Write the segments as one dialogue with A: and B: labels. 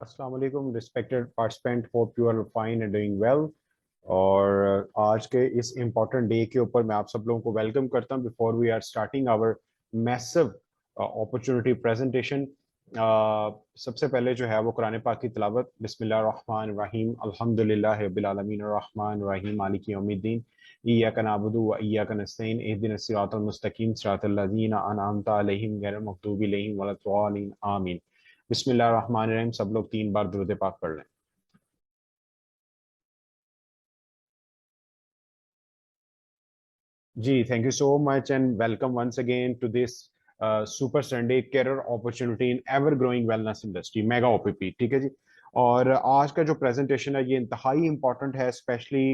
A: अस्सलाम वालेकुम respected participant, hope you are fine and doing well. और आज के इस इम्पोर्टेंट डे के ऊपर मैं आप सब लोगों को वेलकम करता हूं before we are starting our massive opportunity presentation. सबसे पहले जो है वो कुरान पाक की तिलावत। बिस्मिल्लाह रहमान रहीम, अल्हम्दुलिल्लाह रब्बिल आलमीन रहमान रहीम मालिक यौमिद्दीन इय्याका नअबुदु व इय्याका नस्तईन इहदिनस सिरातल मुस्तकीम सिरातल लज़ीना अनअमता अलैहिम गैरिल मग़दूबि अलैहिम वलद्दालिन आमीन। बिस्मिल्लाहिर्रहमानिर्रहीम। सब लोग 3 बार दुरूद पाक पढ़ लें। जी, thank you so much and welcome once again to this super Sunday career opportunity in ever growing wellness industry mega opp. ठीक है जी। और आज का जो प्रेजेंटेशन है ये इंतहाई इंपॉर्टेंट है, स्पेशली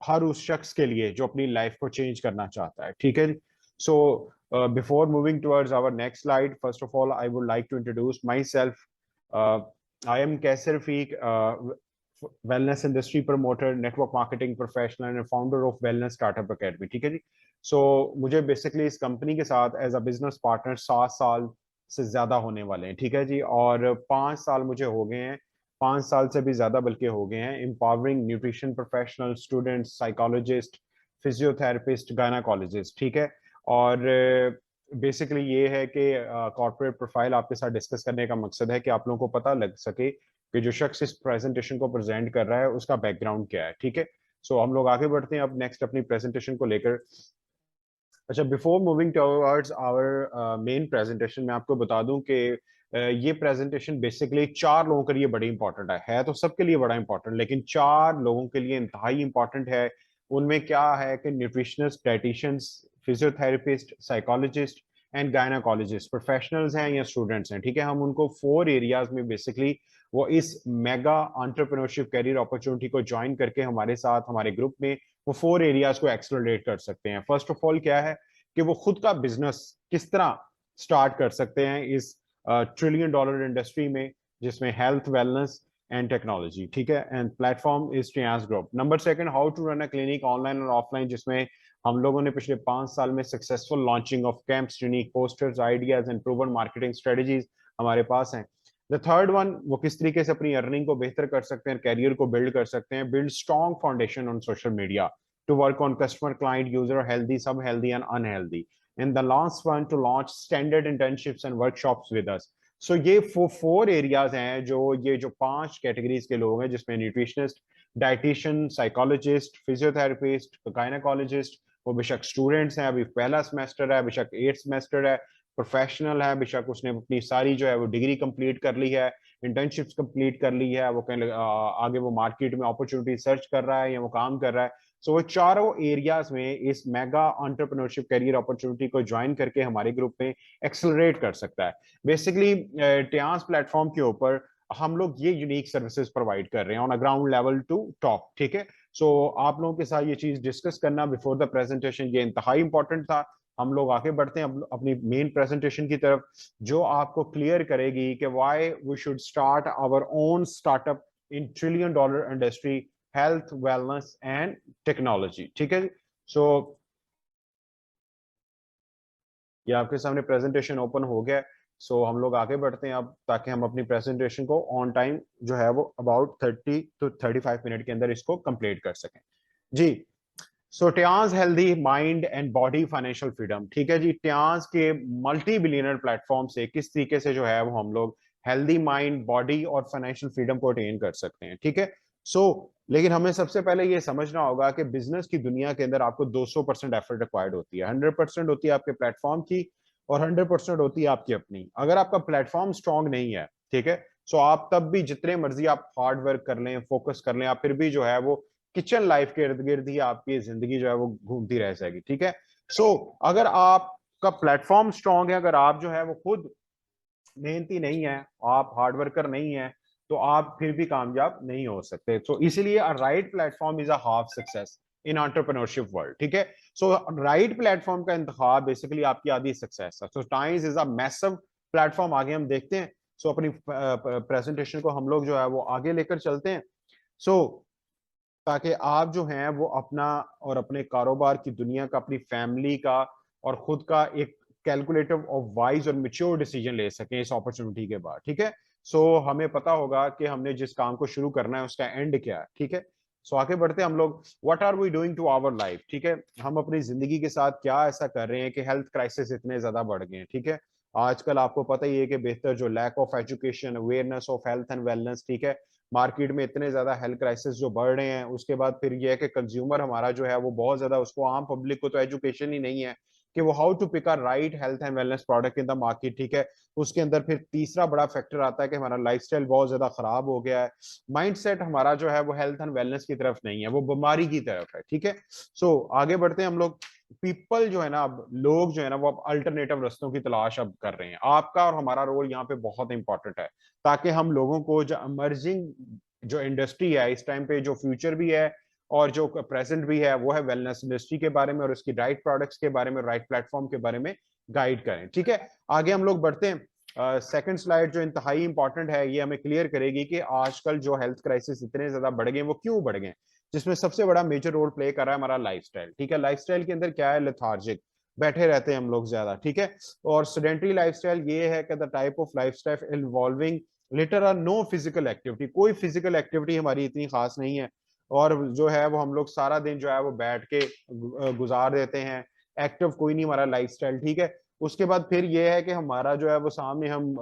A: हर उस शख्स के लिए जो अपनी लाइफ को चेंज करना चाहता है। ठीक है जी। So before moving towards our next slide, first of all I would like to introduce myself. I am Kaiser फीक, wellness industry promoter, network marketing professional and founder of wellness startup academy. ठीक है जी। सो मुझे basically इस company के साथ as a business partner 7 साल से ज्यादा होने वाले हैं। ठीक है जी। और 5 साल मुझे हो गए हैं, 5 साल से भी ज्यादा बल्कि हो गए हैं, empowering nutrition professional, students, psychologist, physiotherapist, gynaecologist. ठीक है। और बेसिकली ये है कि कॉर्पोरेट प्रोफाइल आपके साथ डिस्कस करने का मकसद है कि आप लोगों को पता लग सके कि जो शख्स इस प्रेजेंटेशन को प्रेजेंट कर रहा है उसका बैकग्राउंड क्या है। ठीक है। सो हम लोग आगे बढ़ते हैं अब नेक्स्ट अपनी प्रेजेंटेशन को लेकर। अच्छा, before moving towards our main presentation, मैं आपको बता दूं कि ये प्रेजेंटेशन बेसिकली 4 लोगों के लिए बड़ी इंपॉर्टेंट है तो सबके लिए बड़ा इंपॉर्टेंट, लेकिन 4 लोगों के लिए इंतहाई इंपॉर्टेंट है। उनमें क्या है कि nutritionist, dietitians, physiotherapist, psychologist and gynaecologist professionals हैं या स्टूडेंट्स हैं। ठीक है। हम उनको 4 एरियाज में बेसिकली वो इस मेगा एंटरप्रेन्योरशिप कैरियर अपॉर्चुनिटी को ज्वाइन करके हमारे साथ हमारे ग्रुप में वो 4 एरियाज को एक्सप्लोरेट कर सकते हैं। फर्स्ट ऑफ ऑल क्या है कि वो खुद का बिजनेस किस तरह स्टार्ट कर सकते हैं इस ट्रिलियन डॉलर इंडस्ट्री में जिसमें हेल्थ, वेलनेस एंड टेक्नोलॉजी। ठीक है। And platform is Tiens group. Number second, how to run a clinic online और ऑफलाइन, जिसमें हम लोगों ने पिछले 5 साल में successful launching of camps, unique posters, ideas and proven marketing strategies हमारे पास हैं। द थर्ड वन, वो किस तरीके से अपनी अर्निंग को बेहतर कर सकते हैं, कैरियर को बिल्ड कर सकते हैं, build strong foundation on social media to work on customer, client, user, healthy, sub healthy and unhealthy. And the last one to launch standard internships and workshops with us. So ये 4 areas हैं जो ये जो 5 categories के लोग हैं, जिसमें nutritionist, dietitian, psychologist, physiotherapist, gynaecologist, वो बेशक स्टूडेंट्स हैं, अभी पहला सेमेस्टर है, बेशक 8th सेमेस्टर है, प्रोफेशनल है, बेशक उसने अपनी सारी जो है वो डिग्री कंप्लीट कर ली है, इंटर्नशिप्स कंप्लीट कर ली है, वो कहीं आगे वो मार्केट में अपॉर्चुनिटी सर्च कर रहा है या वो काम कर रहा है। सो वो चारों एरियाज में इस मेगा एंटरप्रेन्योरशिप कैरियर अपॉर्चुनिटी को ज्वाइन करके हमारे ग्रुप में एक्सेलरेट कर सकता है। बेसिकली टियांस प्लेटफॉर्म के ऊपर हम लोग ये यूनिक सर्विसेज प्रोवाइड कर रहे हैं on a ground level to top. ठीक है। सो आप लोगों के साथ ये चीज डिस्कस करना बिफोर द प्रेजेंटेशन ये इंतहाई इंपॉर्टेंट था। हम लोग आगे बढ़ते हैं अपनी मेन प्रेजेंटेशन की तरफ, जो आपको क्लियर करेगी कि why we should start our own startup in trillion dollar industry, health, wellness and technology. ठीक है। सो ये आपके सामने प्रेजेंटेशन ओपन हो गया। सो हम लोग आगे बढ़ते हैं अब, ताकि हम अपनी प्रेजेंटेशन को ऑन टाइम जो है वो अबाउट 30 to 35 मिनट के अंदर इसको कंप्लीट कर सकें। जी। So Tiens healthy mind and body financial freedom. ठीक है जी। टियांस के मल्टी बिलियनर प्लेटफॉर्म से किस तरीके से जो है वो हम लोग हेल्दी माइंड, बॉडी और फाइनेंशियल फ्रीडम को अटेन कर सकते हैं। ठीक है। लेकिन हमें सबसे पहले ये समझना होगा कि बिजनेस की दुनिया के अंदर आपको 200% एफर्ट रिक्वायर्ड होती है, 100% होती है आपके प्लेटफॉर्म की और 100% होती है आपकी अपनी। अगर आपका प्लेटफॉर्म स्ट्रांग नहीं है, ठीक है, सो आप तब भी जितने मर्जी आप हार्ड वर्क कर लें, फोकस कर लें, आप फिर भी जो है वो किचन लाइफ के इर्द गिर्द ही आपकी जिंदगी जो है वो घूमती रह जाएगी। ठीक है। अगर आपका प्लेटफॉर्म स्ट्रांग है, अगर आप जो है वो खुद मेहनती नहीं है, आप हार्ड वर्कर नहीं है, तो आप फिर भी कामयाब नहीं हो सकते। इसीलिए right platform is a half success in entrepreneurship world. ठीक है। राइट प्लेटफॉर्म का इंतखाब बेसिकली आपकी आधी सक्सेस है। Times is a massive platform. आगे हम देखते हैं। अपनी प्रेजेंटेशन को हम लोग जो है वो आगे लेकर चलते हैं। सो ताकि आप जो हैं वो अपना और अपने कारोबार की दुनिया का, अपनी फैमिली का और खुद का एक कैलकुलेटिव और वाइज और मेच्योर डिसीजन ले सकें इस अपॉर्चुनिटी के बाद। ठीक है। सो हमें पता होगा कि हमने जिस काम को शुरू करना है उसका एंड क्या है, ठीक है। सो आगे बढ़ते हैं हम लोग, what are we doing to our life, ठीक है। हम अपनी जिंदगी के साथ क्या ऐसा कर रहे हैं कि हेल्थ क्राइसिस इतने ज्यादा बढ़ गए हैं, ठीक है। आजकल आपको पता ही है कि बेहतर जो lack of education, awareness of health and wellness, ठीक है, मार्केट में इतने ज्यादा हेल्थ क्राइसिस जो बढ़ रहे हैं। उसके बाद फिर यह है कि कंज्यूमर हमारा जो है वो बहुत ज्यादा, उसको आम पब्लिक को तो एजुकेशन ही नहीं है कि वो how to pick a right health and wellness product in the market, ठीक है। उसके अंदर फिर तीसरा बड़ा फैक्टर आता है कि हमारा लाइफस्टाइल बहुत ज्यादा खराब हो गया है। माइंडसेट हमारा जो है वो हेल्थ एंड वेलनेस की तरफ नहीं है, वो बीमारी की तरफ है, ठीक है। सो आगे बढ़ते हैं हम लोग। पीपल जो है ना, अब लोग जो है ना वो अब अल्टरनेटिव रास्तों की तलाश अब कर रहे हैं। आपका और हमारा रोल यहाँ पे बहुत इंपॉर्टेंट है, ताकि हम लोगों को जो इमर्जिंग जो इंडस्ट्री है इस टाइम पे, जो फ्यूचर भी है और जो प्रेजेंट भी है, वो है वेलनेस इंडस्ट्री के बारे में और उसकी राइट प्रोडक्ट्स के बारे में, राइट प्लेटफॉर्म के बारे में गाइड करें, ठीक है। आगे हम लोग बढ़ते हैं। सेकंड स्लाइड जो इंतहाई इंपॉर्टेंट है, ये हमें क्लियर करेगी कि आजकल जो हेल्थ क्राइसिस इतने ज्यादा बढ़ गए वो क्यों बढ़ गए, जिसमें सबसे बड़ा मेजर रोल प्ले कर रहा है हमारा लाइफस्टाइल, ठीक है। लाइफस्टाइल के अंदर क्या है, लेथार्जिक, बैठे रहते हैं हम लोग ज्यादा, ठीक है। और सेडेंटरी लाइफस्टाइल ये है कि the type of lifestyle involving little or no physical activity, कोई फिजिकल एक्टिविटी हमारी इतनी खास नहीं है। और जो है वो हम लोग सारा दिन जो है वो बैठ के गुजार देते हैं, एक्टिव कोई नहीं हमारा लाइफस्टाइल, ठीक है। उसके बाद फिर ये है कि हमारा जो है वो सामने हम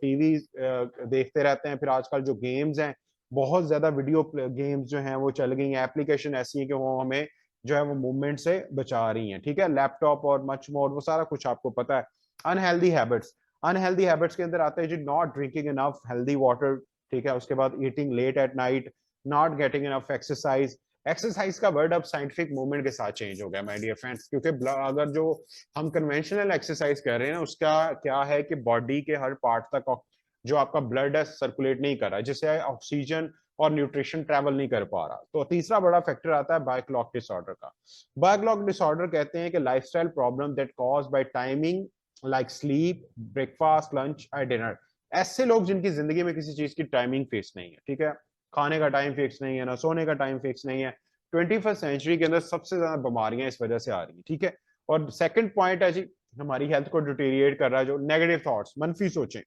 A: टीवी देखते रहते हैं। फिर आजकल जो गेम्स हैं, बहुत ज्यादा वीडियो गेम्स जो हैं वो चल गई हैं, एप्लीकेशन ऐसी है कि वो हमें जो है वो मूवमेंट से बचा रही हैं, ठीक है। लैपटॉप और मच मोर, वो सारा कुछ आपको पता है। अनहेल्दी हैबिट्स, अनहेल्दी हैबिट्स के अंदर आते हैं जी, not drinking enough healthy water, ठीक है। उसके बाद eating late at night, not getting enough exercise. Exercise का वर्ड अब साइंटिफिक मूवमेंट के साथ चेंज हो गया माय डियर फ्रेंड्स, क्योंकि अगर जो हम कन्वेंशनल एक्सरसाइज कर रहे हैं ना, उसका क्या है कि बॉडी के हर पार्ट तक जो आपका ब्लड है सर्कुलेट नहीं कर रहा, जिससे ऑक्सीजन और न्यूट्रिशन ट्रेवल नहीं कर पा रहा। तो तीसरा बड़ा फैक्टर आता है बायोक्लॉक डिसऑर्डर का। बायोक्लॉक डिसऑर्डर कहते हैं कि lifestyle problem that cause by timing, like sleep, breakfast, lunch and dinner. ऐसे लोग जिनकी जिंदगी में किसी चीज की टाइमिंग फिक्स नहीं है, ठीक है। खाने का टाइम फिक्स नहीं है, ना सोने का टाइम फिक्स नहीं है। 21st सेंचुरी के अंदर सबसे ज्यादा बीमारियां इस वजह से आ रही है, ठीक है। और सेकंड पॉइंट है जी, हमारी हेल्थ को डिटेरिएट कर रहा है जो नेगेटिव थॉट्स, मनफी सोचें।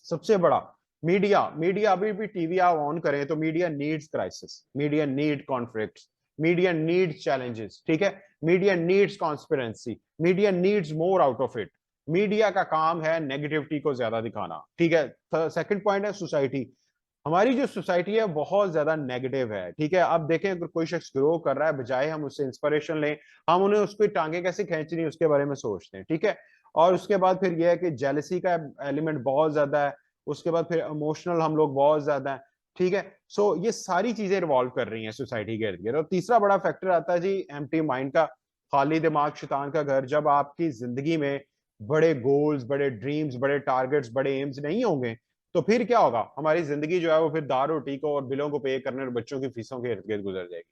A: सबसे बड़ा मीडिया, मीडिया अभी भी टीवी आप ऑन करें तो media needs crisis, media need conflicts, media needs challenges, ठीक है। Media needs conspiracy, media needs more out of it. Media का काम है नेगेटिविटी को ज्यादा दिखाना, ठीक है। सेकंड पॉइंट है सोसाइटी। हमारी जो सोसाइटी है बहुत ज्यादा नेगेटिव है, ठीक है। अब देखें, अगर कोई शख्स ग्रो कर रहा है, बजाय हम उससे इंस्पिरेशन लें, हम उन्हें उसकी टांगे कैसे खींचनी है उसके बारे में सोचते हैं, ठीक है। और उसके बाद फिर यह है कि जेलसी का एलिमेंट बहुत ज्यादा है। उसके बाद फिर इमोशनल हम लोग बहुत ज्यादा है, ठीक है। सो ये सारी चीजें रिवॉल्व कर रही हैं सोसाइटी के इर्द गिर्द। और तीसरा बड़ा फैक्टर आता है जी एम्प्टी माइंड का, खाली दिमाग शैतान का घर। जब आपकी जिंदगी में बड़े गोल्स, बड़े ड्रीम्स, बड़े टारगेट्स, बड़े एम्स नहीं होंगे, तो फिर क्या होगा, हमारी जिंदगी जो है वो फिर दारू रोटी को और बिलों को पे करने और बच्चों की फीसों के इर्द गिर्द गुजर जाएगी,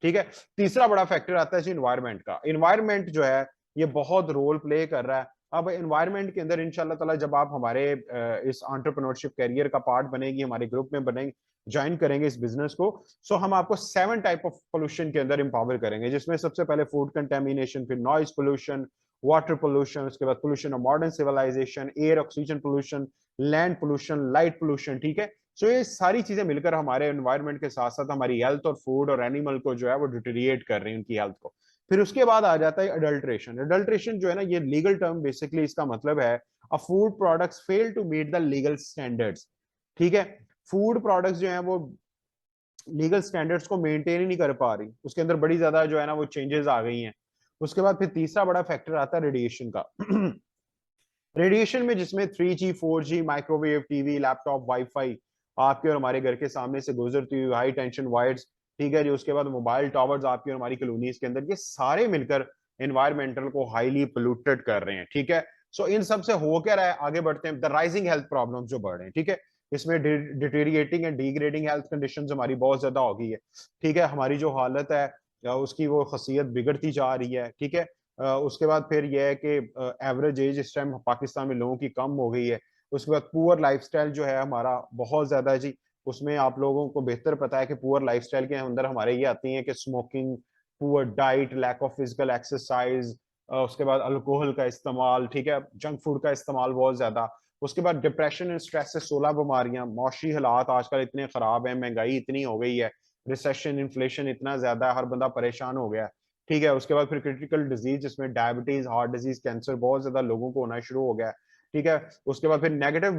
A: ठीक है। तीसरा बड़ा फैक्टर आता है जी इन्वायरमेंट का। इन्वायरमेंट जो है ये बहुत रोल प्ले कर रहा है। अब इन्वायरमेंट के अंदर इंशाल्लाह ताला जब आप हमारे इस एंटरप्रेन्योरशिप कैरियर का पार्ट बनेगी, हमारे ग्रुप में बनेंगे, ज्वाइन करेंगे इस बिजनेस को, सो हम आपको 7 टाइप ऑफ पोल्यूशन के अंदर इंपावर करेंगे, जिसमें सबसे पहले फूड कंटेमिनेशन, फिर नॉइज पोल्यूशन, वाटर पोल्यूशन, उसके बाद pollution of modern civilisation, air oxygen pollution, land pollution, light pollution, ठीक है। सो ये सारी चीजें मिलकर हमारे एनवायरनमेंट के साथ साथ हमारी हेल्थ और फूड और एनिमल को जो है वो डिटेरिएट कर रही है, उनकी हेल्थ को। फिर उसके बाद आ जाता है अडल्ट्रेशन। अडल्ट्रेशन जो है ना, ये लीगल टर्म, बेसिकली इसका मतलब है a food products fail to meet the legal standards, ठीक है। फूड प्रोडक्ट्स जो है वो लीगल स्टैंडर्ड्स को मेंटेन ही नहीं कर पा रही, उसके अंदर बड़ी ज्यादा जो है ना वो चेंजेस आ गई हैं। उसके बाद फिर तीसरा बड़ा फैक्टर आता है रेडिएशन का। रेडिएशन में जिसमें 3G 4G, microwave, TV, laptop, wifi, आपके और हमारे घर के सामने से गुजरती हुई हाई टेंशन वायर्स, ठीक है जी। उसके बाद मोबाइल टावर्स आपकी और हमारी कॉलोनीज के अंदर, ये सारे मिलकर एनवायरमेंटल को हाईली पोल्यूटेड कर रहे हैं, ठीक है। सो इन सब से हो क्या रहा है, आगे बढ़ते हैं, द राइजिंग हेल्थ प्रॉब्लम्स जो बढ़ रहे हैं, ठीक है। इसमें deteriorating and degrading health conditions हमारी बहुत ज्यादा हो गई है, ठीक है। हमारी जो हालत है उसकी वो खसियत बिगड़ती जा रही है, ठीक है। उसके बाद फिर यह है कि एवरेज एज इस टाइम पाकिस्तान में लोगों की कम हो गई है। उसके बाद पुअर लाइफस्टाइल जो है हमारा बहुत ज्यादा है जी। उसमें आप लोगों को बेहतर पता है कि पुअर लाइफस्टाइल के अंदर हमारे ये आती हैं कि smoking, poor diet, lack of physical exercise, उसके बाद अल्कोहल का इस्तेमाल, ठीक है, जंक फूड का इस्तेमाल बहुत ज्यादा। उसके बाद डिप्रेशन एंड स्ट्रेस से 16 बीमारियां, मौशी हालात आजकल इतने खराब हैं, महंगाई इतनी हो गई है, रिसेशन इन्फ्लेशन इतना ज्यादा है, हर बंदा परेशान हो गया है। ठीक है, उसके बाद फिर क्रिटिकल डिजीज जिसमें डायबिटीज, हार्ट डिजीज, कैंसर बहुत ज्यादा लोगों को होना शुरू हो गया है। ठीक है, उसके बाद फिर नेगेटिव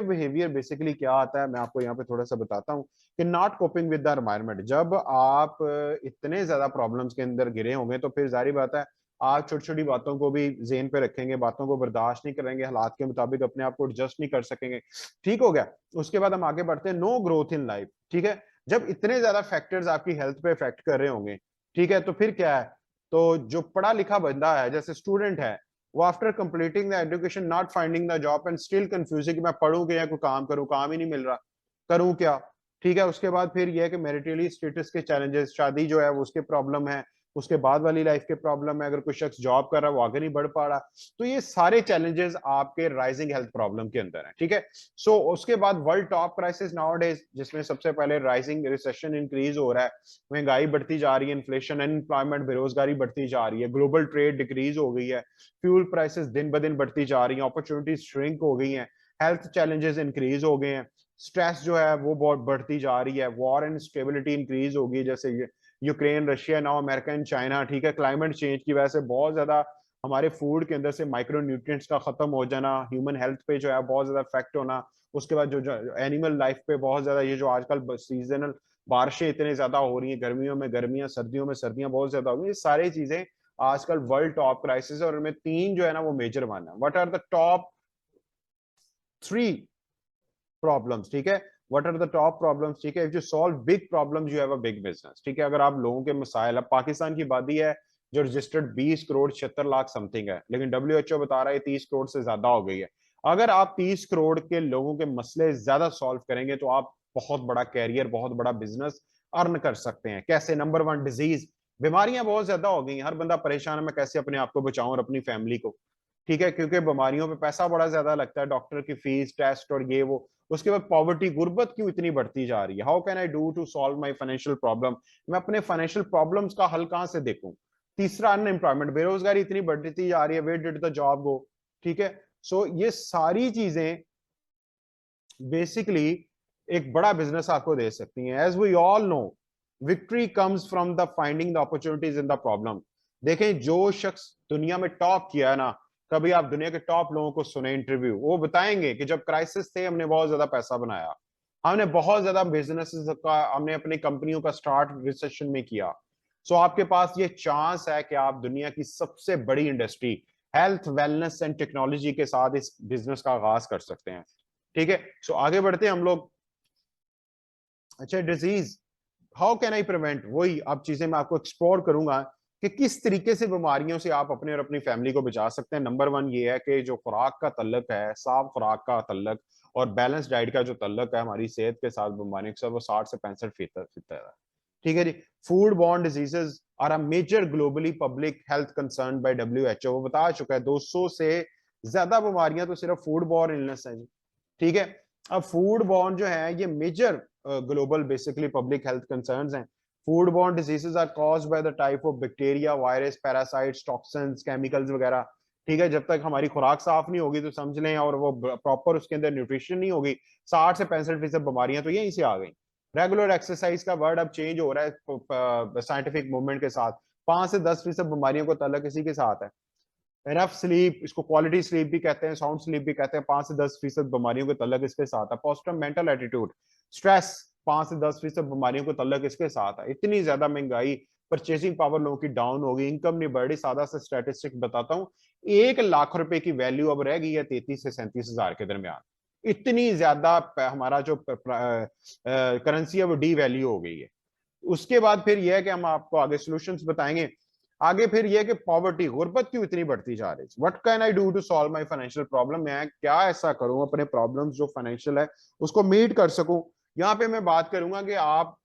A: बिहेवियर बेसिकली क्या आता है मैं आपको यहाँ पे थोड़ा सा बताता हूँ कि not coping with the environment. जब आप इतने ज्यादा प्रॉब्लम्स के अंदर घिरे होंगे तो फिर जाहिर बात है आप छोटी छोटी बातों को भी जेन पे रखेंगे, बातों को बर्दाश्त नहीं करेंगे, हालात के मुताबिक अपने आप को एडजस्ट नहीं कर सकेंगे। ठीक हो गया, उसके बाद हम आगे बढ़ते हैं, नो ग्रोथ इन लाइफ। ठीक है, जब इतने ज्यादा फैक्टर्स आपकी हेल्थ पे इफेक्ट कर रहे होंगे, ठीक है, तो फिर क्या है, तो जो पढ़ा लिखा बंदा है जैसे स्टूडेंट है, वो after completing the education not finding the job and still confusing कि मैं पढ़ूं क्या, कोई काम करूं, काम ही नहीं मिल रहा, करूं क्या। ठीक है, उसके बाद फिर यह है कि मैरिटली स्टेटस के चैलेंजेस, शादी जो है वो उसके प्रॉब्लम है, उसके बाद वाली लाइफ के प्रॉब्लम है, अगर कोई शख्स जॉब कर रहा है वो आगे नहीं बढ़ पा रहा। तो ये सारे चैलेंजेस आपके राइजिंग हेल्थ प्रॉब्लम के अंदर है। ठीक है, सो उसके बाद world top crisis now days, जिसमें सबसे पहले राइजिंग रिसेशन इंक्रीज हो रहा है, महंगाई बढ़ती जा रही है, इन्फ्लेशन, अनएम्प्लॉयमेंट, बेरोजगारी बढ़ती जा रही है, ग्लोबल ट्रेड डिक्रीज हो गई है, फ्यूल प्राइसेस दिन ब दिन बढ़ती जा रही है, अपॉर्चुनिटीज श्रिंक हो गई हैं, हेल्थ चैलेंजेस इंक्रीज हो गए हैं, स्ट्रेस जो है वो बहुत बढ़ती जा रही है, वॉर एंड स्टेबिलिटी इंक्रीज होगी, जैसे Ukraine, Russia, now America and China. ठीक है, क्लाइमेट चेंज की वजह से बहुत ज्यादा हमारे फूड के अंदर से माइक्रो न्यूट्रिएंट्स का खत्म हो जाना, ह्यूमन हेल्थ पे जो है बहुत ज्यादा इफेक्ट होना, उसके बाद जो एनिमल लाइफ पे बहुत ज्यादा, ये जो आजकल सीजनल बारिशें इतने ज्यादा हो रही हैं, गर्मियों में गर्मियां, सर्दियों में सर्दियां बहुत ज्यादा हो रही हैं, ये सारी चीजें आजकल वर्ल्ड टॉप क्राइसिस है, और इनमें तीन जो है ना वो मेजर वन है। What are the top 3 problems? ठीक है, what are the top problems? ठीक है, if you solve big problems you have a big business. ठीक है, अगर आप लोगों के मसाइल, अब पाकिस्तान की आबादी है जो रजिस्टर्ड 20 करोड़ 76 लाख समथिंग है, लेकिन डब्ल्यूएचओ बता रहा है 30 करोड़ से ज्यादा हो गई है। अगर आप 30 करोड़ के लोगों के मसले ज्यादा सॉल्व करेंगे तो आप बहुत बड़ा कैरियर, बहुत बड़ा बिजनेस अर्न कर सकते हैं। कैसे? नंबर वन, डिजीज, बीमारियां बहुत ज्यादा हो गई हैं, हर बंदा परेशान है, मैं कैसे अपने आप को बचाऊं और अपनी फैमिली को। ठीक है, क्योंकि बीमारियों पे पैसा बड़ा ज्यादा लगता है, डॉक्टर की फीस, टेस्ट और ये वो। उसके बाद पॉवर्टी, गुर्बत क्यों इतनी बढ़ती जा रही है? How can I do to solve my financial problem? मैं अपने फाइनेंशियल प्रॉब्लम्स का हल कहां से देखूं? तीसरा, अनएम्प्लॉयमेंट, बेरोजगारी इतनी बढ़ती जा रही है, where did the job go? ठीक है, सो ये सारी चीजें बेसिकली एक बड़ा बिजनेस आपको दे सकती हैं। As we all know, victory comes from the finding the opportunities in the problem. देखें, जो शख्स दुनिया में टॉप किया है ना, कभी आप दुनिया के टॉप लोगों को सुने इंटरव्यू, वो बताएंगे कि जब क्राइसिस थे हमने बहुत ज्यादा पैसा बनाया, हमने बहुत ज्यादा बिजनेस का, हमने अपनी कंपनियों का स्टार्ट रिसेशन में किया। सो आपके पास ये चांस है कि आप दुनिया की सबसे बड़ी industry health, wellness and technology के साथ इस बिजनेस का आगाज कर सकते हैं। ठीक है, सो आगे बढ़ते हैं हम लोग। अच्छा, disease, how can I prevent, वही अब चीजें मैं आपको एक्सप्लोर करूंगा कि किस तरीके से बीमारियों से आप अपने और अपनी फैमिली को बचा सकते हैं। नंबर वन ये है कि जो खुराक का तल्लक है, साफ खुराक का तल्लक और बैलेंस डाइट का जो तल्लक है हमारी सेहत के साथ, बीमारियों के साथ, वो 60 से 65% है। ठीक है जी। Food borne diseases are a major globally public health concern by WHO, वो बता चुका है 200 से ज्यादा बीमारियां तो सिर्फ फूड बॉर्न इलनेस है जी। ठीक है, अब फूड बॉर्न जो है ये major global basically public health concerns हैं। Food borne diseases are caused by the type of bacteria, virus, parasites, toxins, chemicals वगैरह। ठीक है, जब तक हमारी खुराक साफ नहीं होगी तो समझ लें, और वो प्रॉपर उसके अंदर न्यूट्रिशन नहीं होगी, 60 से 65% बीमारियां तो यहीं से आ गई। रेगुलर एक्सरसाइज का वर्ड अब चेंज हो रहा है साइंटिफिक मूवमेंट के साथ, 5 से 10% बीमारियों को तल्लक इसी के साथ है। एनफ स्लीप, इसको क्वालिटी स्लीप भी कहते हैं, साउंड स्लीप भी कहते हैं, 5 से 10% बीमारियों के तल्लक इसके साथ है। पॉजिटिव मेंटल एटीट्यूड, स्ट्रेस, 5 से 10% बीमारियों को तल्लक इसके साथ है। इतनी ज्यादा महंगाई, परचेसिंग पावर लोगों की डाउन हो गई, इनकम नहीं बढ़ी। सादा सा स्टैटिस्टिक बताता हूँ, 1 लाख रुपए की वैल्यू अब रह गई है 33 से 37 हजार के दरमियान। इतनी ज्यादा हमारा जो करेंसी है वो डी वैल्यू हो गई है। उसके बाद फिर यह है कि हम आपको आगे सॉल्यूशंस बताएंगे। आगे फिर यह कि पॉवर्टी, गुर्बत क्यों इतनी बढ़ती जा रही है? What can I do to solve my financial problem? मैं क्या ऐसा करूं अपने प्रॉब्लम्स जो फाइनेंशियल है उसको मीट कर सकूं। यहां पे मैं बात करूंगा कि आप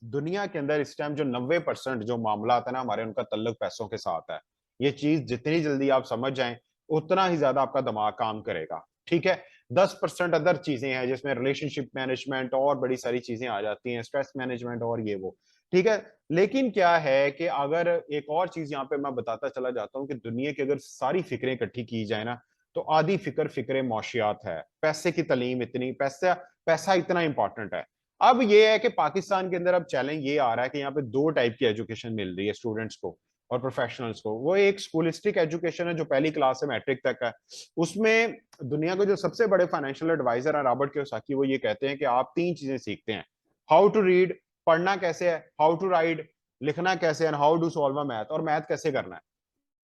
A: दुनिया के अंदर इस टाइम जो 90% जो मामला आता है ना हमारे, उनका तल्लुक पैसों के साथ है। ये चीज जितनी जल्दी आप समझ जाएं उतना ही ज्यादा आपका दिमाग काम करेगा। ठीक है, 10% अदर चीजें हैं जिसमें रिलेशनशिप मैनेजमेंट और बड़ी सारी चीजें आ जाती हैं, स्ट्रेस मैनेजमेंट और ये वो। ठीक है, लेकिन क्या है कि अगर एक और चीज यहाँ पे मैं बताता चला जाता हूँ कि दुनिया की अगर सारी फिक्रें इकट्ठी की जाए ना, तो आधी फिक्र फिक्र मौशियात है, पैसे की तालीम इतनी, पैसा पैसा इतना इंपॉर्टेंट है। अब ये है कि पाकिस्तान के अंदर अब चैलेंज ये आ रहा है कि यहाँ पे दो टाइप की एजुकेशन मिल रही है स्टूडेंट्स को और प्रोफेशनल्स को। वो एक स्कूलिस्टिक एजुकेशन है जो पहली क्लास से मैट्रिक तक है। उसमें दुनिया के जो सबसे बड़े फाइनेंशियल एडवाइजर है रॉबर्ट कियोसाकी, वो ये कहते हैं कि आप तीन चीजें सीखते हैं, हाउ टू रीड, पढ़ना कैसे है, हाउ टू राइट, लिखना कैसे, and how to solve a math, और मैथ कैसे करना है।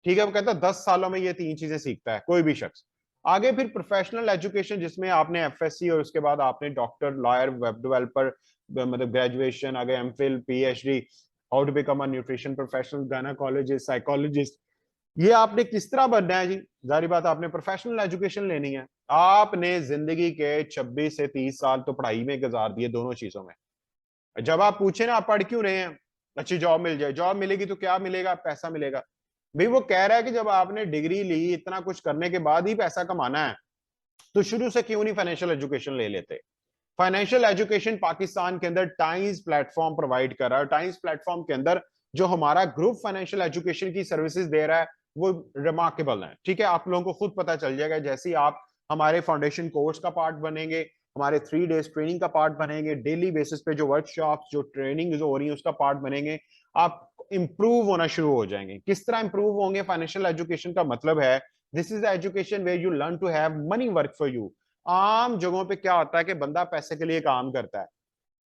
A: ठीक है, वो कहता है 10 सालों में ये तीन चीजें सीखता है कोई भी शख्स। आगे फिर प्रोफेशनल एजुकेशन जिसमें आपने एफएससी और उसके बाद आपने डॉक्टर, लॉयर, वेब डेवलपर, मतलब ग्रेजुएशन, आगे MPhil, PhD, how to become a nutrition professional, gynaecologist, psychologist, ये आपने किस तरह बनना है जी। जारी बात, आपने प्रोफेशनल एजुकेशन लेनी है। आपने जिंदगी के 26 से 30 साल तो पढ़ाई में गुजार दिए दोनों चीजों में। जब आप पूछे ना आप पढ़ क्यों रहे हैं, अच्छी जॉब मिल जाए, जॉब मिलेगी तो क्या मिलेगा, पैसा मिलेगा। भाई वो कह रहा है कि जब आपने डिग्री ली, इतना कुछ करने के बाद ही पैसा कमाना है, तो शुरू से क्यों नहीं फाइनेंशियल एजुकेशन ले लेते। फाइनेंशियल एजुकेशन पाकिस्तान के अंदर टाइम्स प्लेटफॉर्म प्रोवाइड कर रहा है। टाइम्स प्लेटफॉर्म के अंदर जो हमारा ग्रुप फाइनेंशियल एजुकेशन की सर्विसेज दे रहा है वो रिमार्केबल है। ठीक है, आप लोगों को खुद पता चल जाएगा जैसे ही आप हमारे फाउंडेशन कोर्स का पार्ट बनेंगे, हमारे 3 डेज ट्रेनिंग का पार्ट बनेंगे, डेली बेसिस पे जो वर्कशॉप, जो ट्रेनिंग जो हो रही है उसका पार्ट बनेंगे, आप इंप्रूव होना शुरू हो जाएंगे। किस तरह इंप्रूव होंगे, फाइनेंशियल एजुकेशन का मतलब है this is the education where you learn to have money work for you. आम जगहों पे क्या होता है कि बंदा पैसे के लिए काम करता है,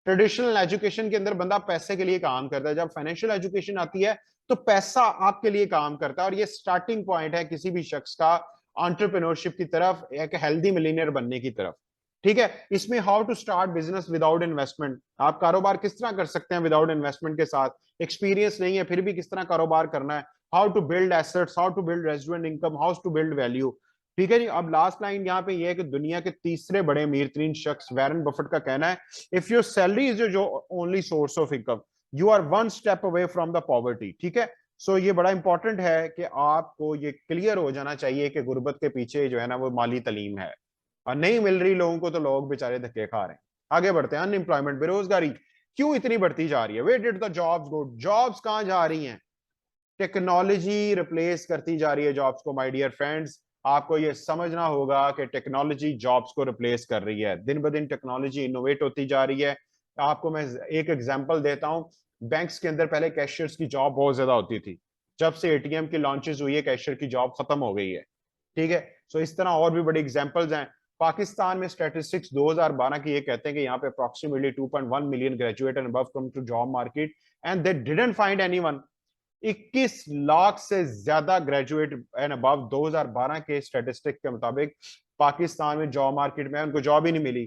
A: ट्रेडिशनल एजुकेशन के अंदर बंदा पैसे के लिए काम करता है। जब फाइनेंशियल एजुकेशन आती है तो पैसा आपके लिए काम करता है, और ये स्टार्टिंग पॉइंट है किसी भी शख्स का एंटरप्रेन्योरशिप की तरफ, एक हेल्दी मिलीनियर बनने की तरफ। ठीक है, इसमें how to start business without investment, आप कारोबार किस तरह कर सकते हैं विदाउट इन्वेस्टमेंट के साथ, एक्सपीरियंस नहीं है फिर भी किस तरह कारोबार करना है, how to build assets, how to build resident income, how to build value. ठीक है जी। अब लास्ट लाइन यहाँ पे ये है कि दुनिया के तीसरे बड़े अमीर तरीन शख्स वैरन बफेट का कहना है, इफ योर सैलरी इज जो only source of income, you are one step away from the poverty. ठीक है, सो ये बड़ा इंपॉर्टेंट है कि आपको ये क्लियर हो जाना चाहिए कि गुर्बत के पीछे जो है ना वो माली तालीम है, और नहीं मिल रही लोगों को तो लोग बेचारे धक्के खा रहे हैं। आगे बढ़ते हैं, अनएम्प्लॉयमेंट, बेरोजगारी क्यों इतनी बढ़ती जा रही है, where did the jobs go, jobs कहां जा रही हैं, टेक्नोलॉजी रिप्लेस करती जा रही है जॉब्स को। माय डियर फ्रेंड्स, आपको ये समझना होगा कि टेक्नोलॉजी जॉब्स को रिप्लेस कर रही है, दिन ब दिन टेक्नोलॉजी इनोवेट होती जा रही है। आपको मैं एक एग्जांपल देता हूं, बैंक्स के अंदर पहले कैशियर्स की जॉब बहुत ज्यादा होती थी, जब से एटीएम की लॉन्चेस हुई है कैशियर की जॉब खत्म हो गई है। ठीक है, सो इस तरह और भी बड़ी एग्जांपल्स हैं। पाकिस्तान में स्टैटिस्टिक्स 2012 की ये कहते हैं कि यहाँ पे approximately 2.1 million graduate and above come to job market and they didn't find anyone. 21 lakh से ज्यादा ग्रेजुएट एंड अबव 2012 के स्टैटिस्टिक के मुताबिक पाकिस्तान में जॉब मार्केट में उनको जॉब ही नहीं मिली।